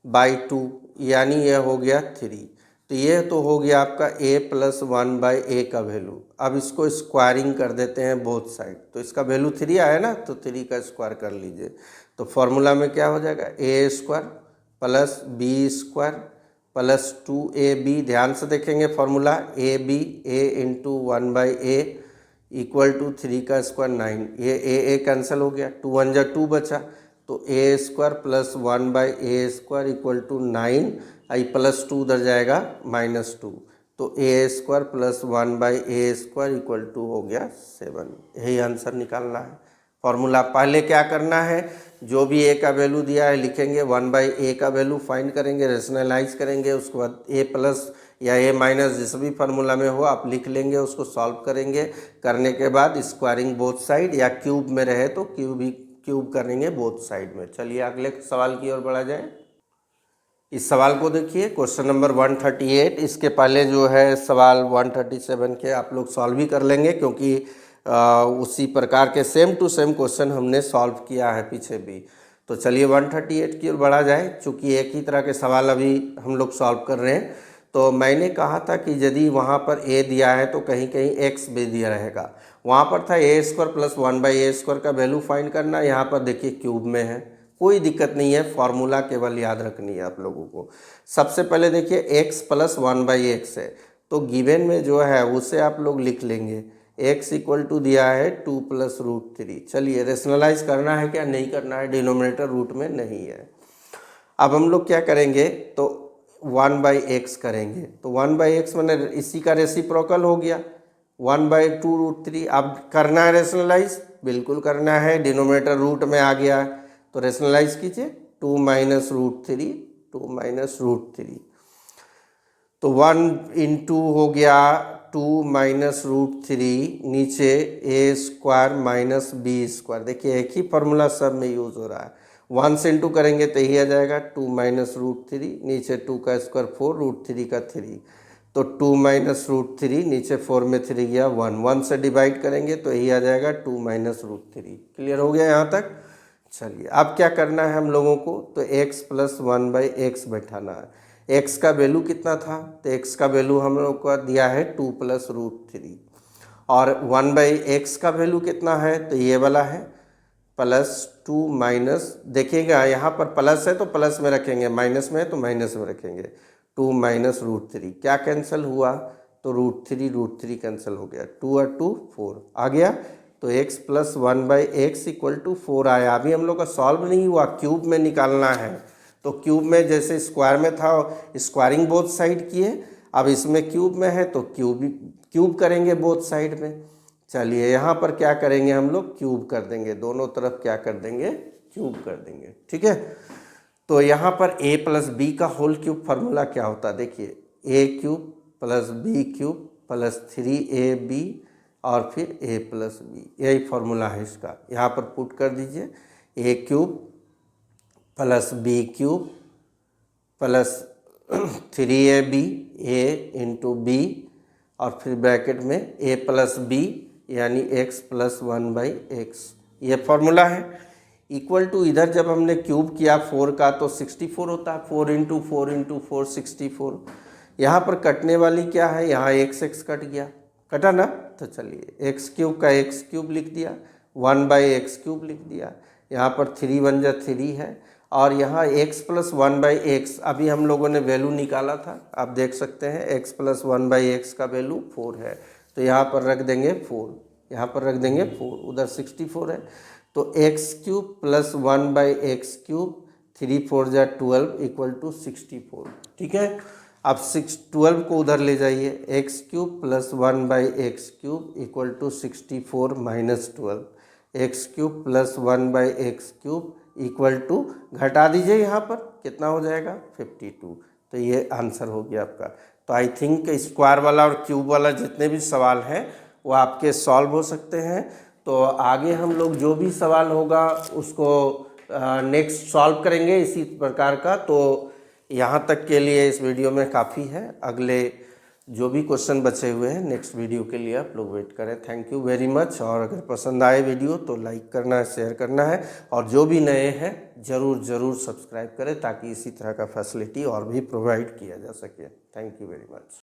S1: /2, यानी यह हो गया 3। तो ये तो हो गया आपका a + 1/a का वैल्यू। अब इसको स्क्वायरिंग कर देते हैं बोथ साइड, तो इसका वैल्यू 3 आया ना, तो 3 का स्क्वायर कर लीजिए। तो फॉर्मूला में क्या हो जाएगा, a² + b² + 2ab। ध्यान से देखेंगे फॉर्मूला, ab a × 1/a = 3 का स्क्वायर 9, ये a कैंसिल हो गया, 2 1 जा 2 बचा, तो a² + 1/a² = 9, आई +2 उधर जाएगा -2, तो a² + 1/a² = हो गया 7। यही आंसर निकालना है। फॉर्मूला पहले क्या करना है, जो भी a का वैल्यू दिया है लिखेंगे, 1/a का वैल्यू फाइंड करेंगे, रेशनलाइज करेंगे, उसके बाद a+ या a- जिस भी फार्मूला में हो आप लिख लेंगे, उसको सॉल्व करेंगे। करने के बाद स्क्वायरिंग बोथ साइड, या क्यूब में रहे तो क्यूब ही क्यूब करेंगे बोथ साइड में। चलिए अगले सवाल की ओर बढ़ा जाए। इस सवाल को देखिए, क्वेश्चन नंबर 138। इसके पहले जो है सवाल 137 के आप लोग सॉल्व भी कर लेंगे, क्योंकि उसी प्रकार के सेम टू सेम क्वेश्चन हमने सॉल्व किया है पीछे भी। तो चलिए 138 की ओर बढ़ा जाए। चूँकि एक ही तरह के सवाल अभी हम लोग सॉल्व कर रहे हैं, तो मैंने कहा था कि यदि वहाँ पर a दिया है तो कहीं कहीं x भी दिया रहेगा। वहाँ पर था a स्क्वायर प्लस 1/a² का वैल्यू फाइंड करना, यहाँ पर देखिए क्यूब में है, कोई दिक्कत नहीं है, फॉर्मूला केवल याद रखनी है आप लोगों को। सबसे पहले देखिए x प्लस 1/x है, तो गिवन में जो है उसे आप लोग लिख लेंगे। x इक्वल टू दिया है 2 प्लस √3। चलिए रेशनलाइज करना है क्या, नहीं करना है, डिनोमिनेटर रूट में नहीं है। अब हम लोग क्या करेंगे, तो 1/x करेंगे, तो 1/x मैंने इसी का रेसिप्रोकल हो गया 1/2√3। अब करना है रेशनलाइज, बिल्कुल करना है, डिनोमिनेटर रूट में आ गया है, तो रेशनलाइज कीजिए 2 माइनस √3, तो 1 इंटू हो गया 2 माइनस √3, नीचे a² माइनस b²। देखिए एक ही फार्मूला सब में यूज़ हो रहा है। 1 से इंटू करेंगे तो यही आ जाएगा 2 माइनस √3, नीचे 2 का स्क्वायर 4, √3 का 3, तो 2 माइनस √3, नीचे 4 में 3 गया 1 से डिवाइड करेंगे तो यही आ जाएगा 2 माइनस √3। क्लियर हो गया यहाँ तक। चलिए अब क्या करना है हम लोगों को, तो x प्लस 1/x बैठाना है। x का वैल्यू कितना था, तो x का वैल्यू हम लोग को दिया है 2 प्लस √3, और 1/x का वैल्यू कितना है, तो ये वाला है +2 माइनस, देखिएगा यहाँ पर प्लस है तो प्लस में रखेंगे, माइनस में है तो माइनस में रखेंगे। 2 माइनस √3 क्या कैंसिल हुआ, तो √3 कैंसिल हो गया, 2 और 2 4 आ गया, तो x plus 1/x equal to 4 आया। अभी हम लोग का सॉल्व नहीं हुआ, क्यूब में निकालना है। तो क्यूब में जैसे स्क्वायर में था स्क्वायरिंग बोथ साइड किए, अब इसमें क्यूब में है तो क्यूब करेंगे बोथ साइड में। चलिए यहाँ पर क्या करेंगे हम लोग, क्यूब कर देंगे, दोनों तरफ क्या कर देंगे, क्यूब कर देंगे। ठीक है, तो यहाँ पर a प्लस बी का होल क्यूब फार्मूला क्या होता है, देखिए a³ plus b³ plus 3ab और फिर a प्लस बी, यही फार्मूला है इसका। यहाँ पर पुट कर दीजिए a³ plus b³ plus 3ab, a into B, और फिर ब्रैकेट में a प्लस बी यानी x प्लस 1/x, ये फार्मूला है। इक्वल टू इधर जब हमने क्यूब किया 4 का तो 64 होता है, 4 इंटू 4 64। यहाँ पर कटने वाली क्या है, यहाँ x कट गया, कटा ना, तो चलिए x³ का x³ लिख दिया, 1/x³ लिख दिया, यहाँ पर 3 1 जा 3 है, और यहाँ x प्लस 1/x अभी हम लोगों ने वैल्यू निकाला था, आप देख सकते हैं x प्लस 1/x का वैल्यू 4 है, तो यहाँ पर रख देंगे 4, यहाँ पर रख देंगे 4, उधर 64 है, तो x³ प्लस 1/x³, 3 4 जा 12 इक्वल टू 64। ठीक है, अब 12 को उधर ले जाइए, x³ plus 1/x³ equal to 64 minus 12, x³ plus 1/x³ equal to, घटा दीजिए यहाँ पर कितना हो जाएगा 52। तो ये आंसर हो गया आपका। तो आई थिंक स्क्वायर वाला और क्यूब वाला जितने भी सवाल हैं वो आपके सॉल्व हो सकते हैं। तो आगे हम लोग जो भी सवाल होगा उसको नेक्स्ट सॉल्व करेंगे इसी प्रकार का। तो यहाँ तक के लिए इस वीडियो में काफ़ी है, अगले जो भी क्वेश्चन बचे हुए हैं नेक्स्ट वीडियो के लिए आप लोग वेट करें। थैंक यू वेरी मच, और अगर पसंद आए वीडियो तो लाइक करना है, शेयर करना है, और जो भी नए हैं ज़रूर सब्सक्राइब करें ताकि इसी तरह का फैसिलिटी और भी प्रोवाइड किया जा सके। Thank you very much.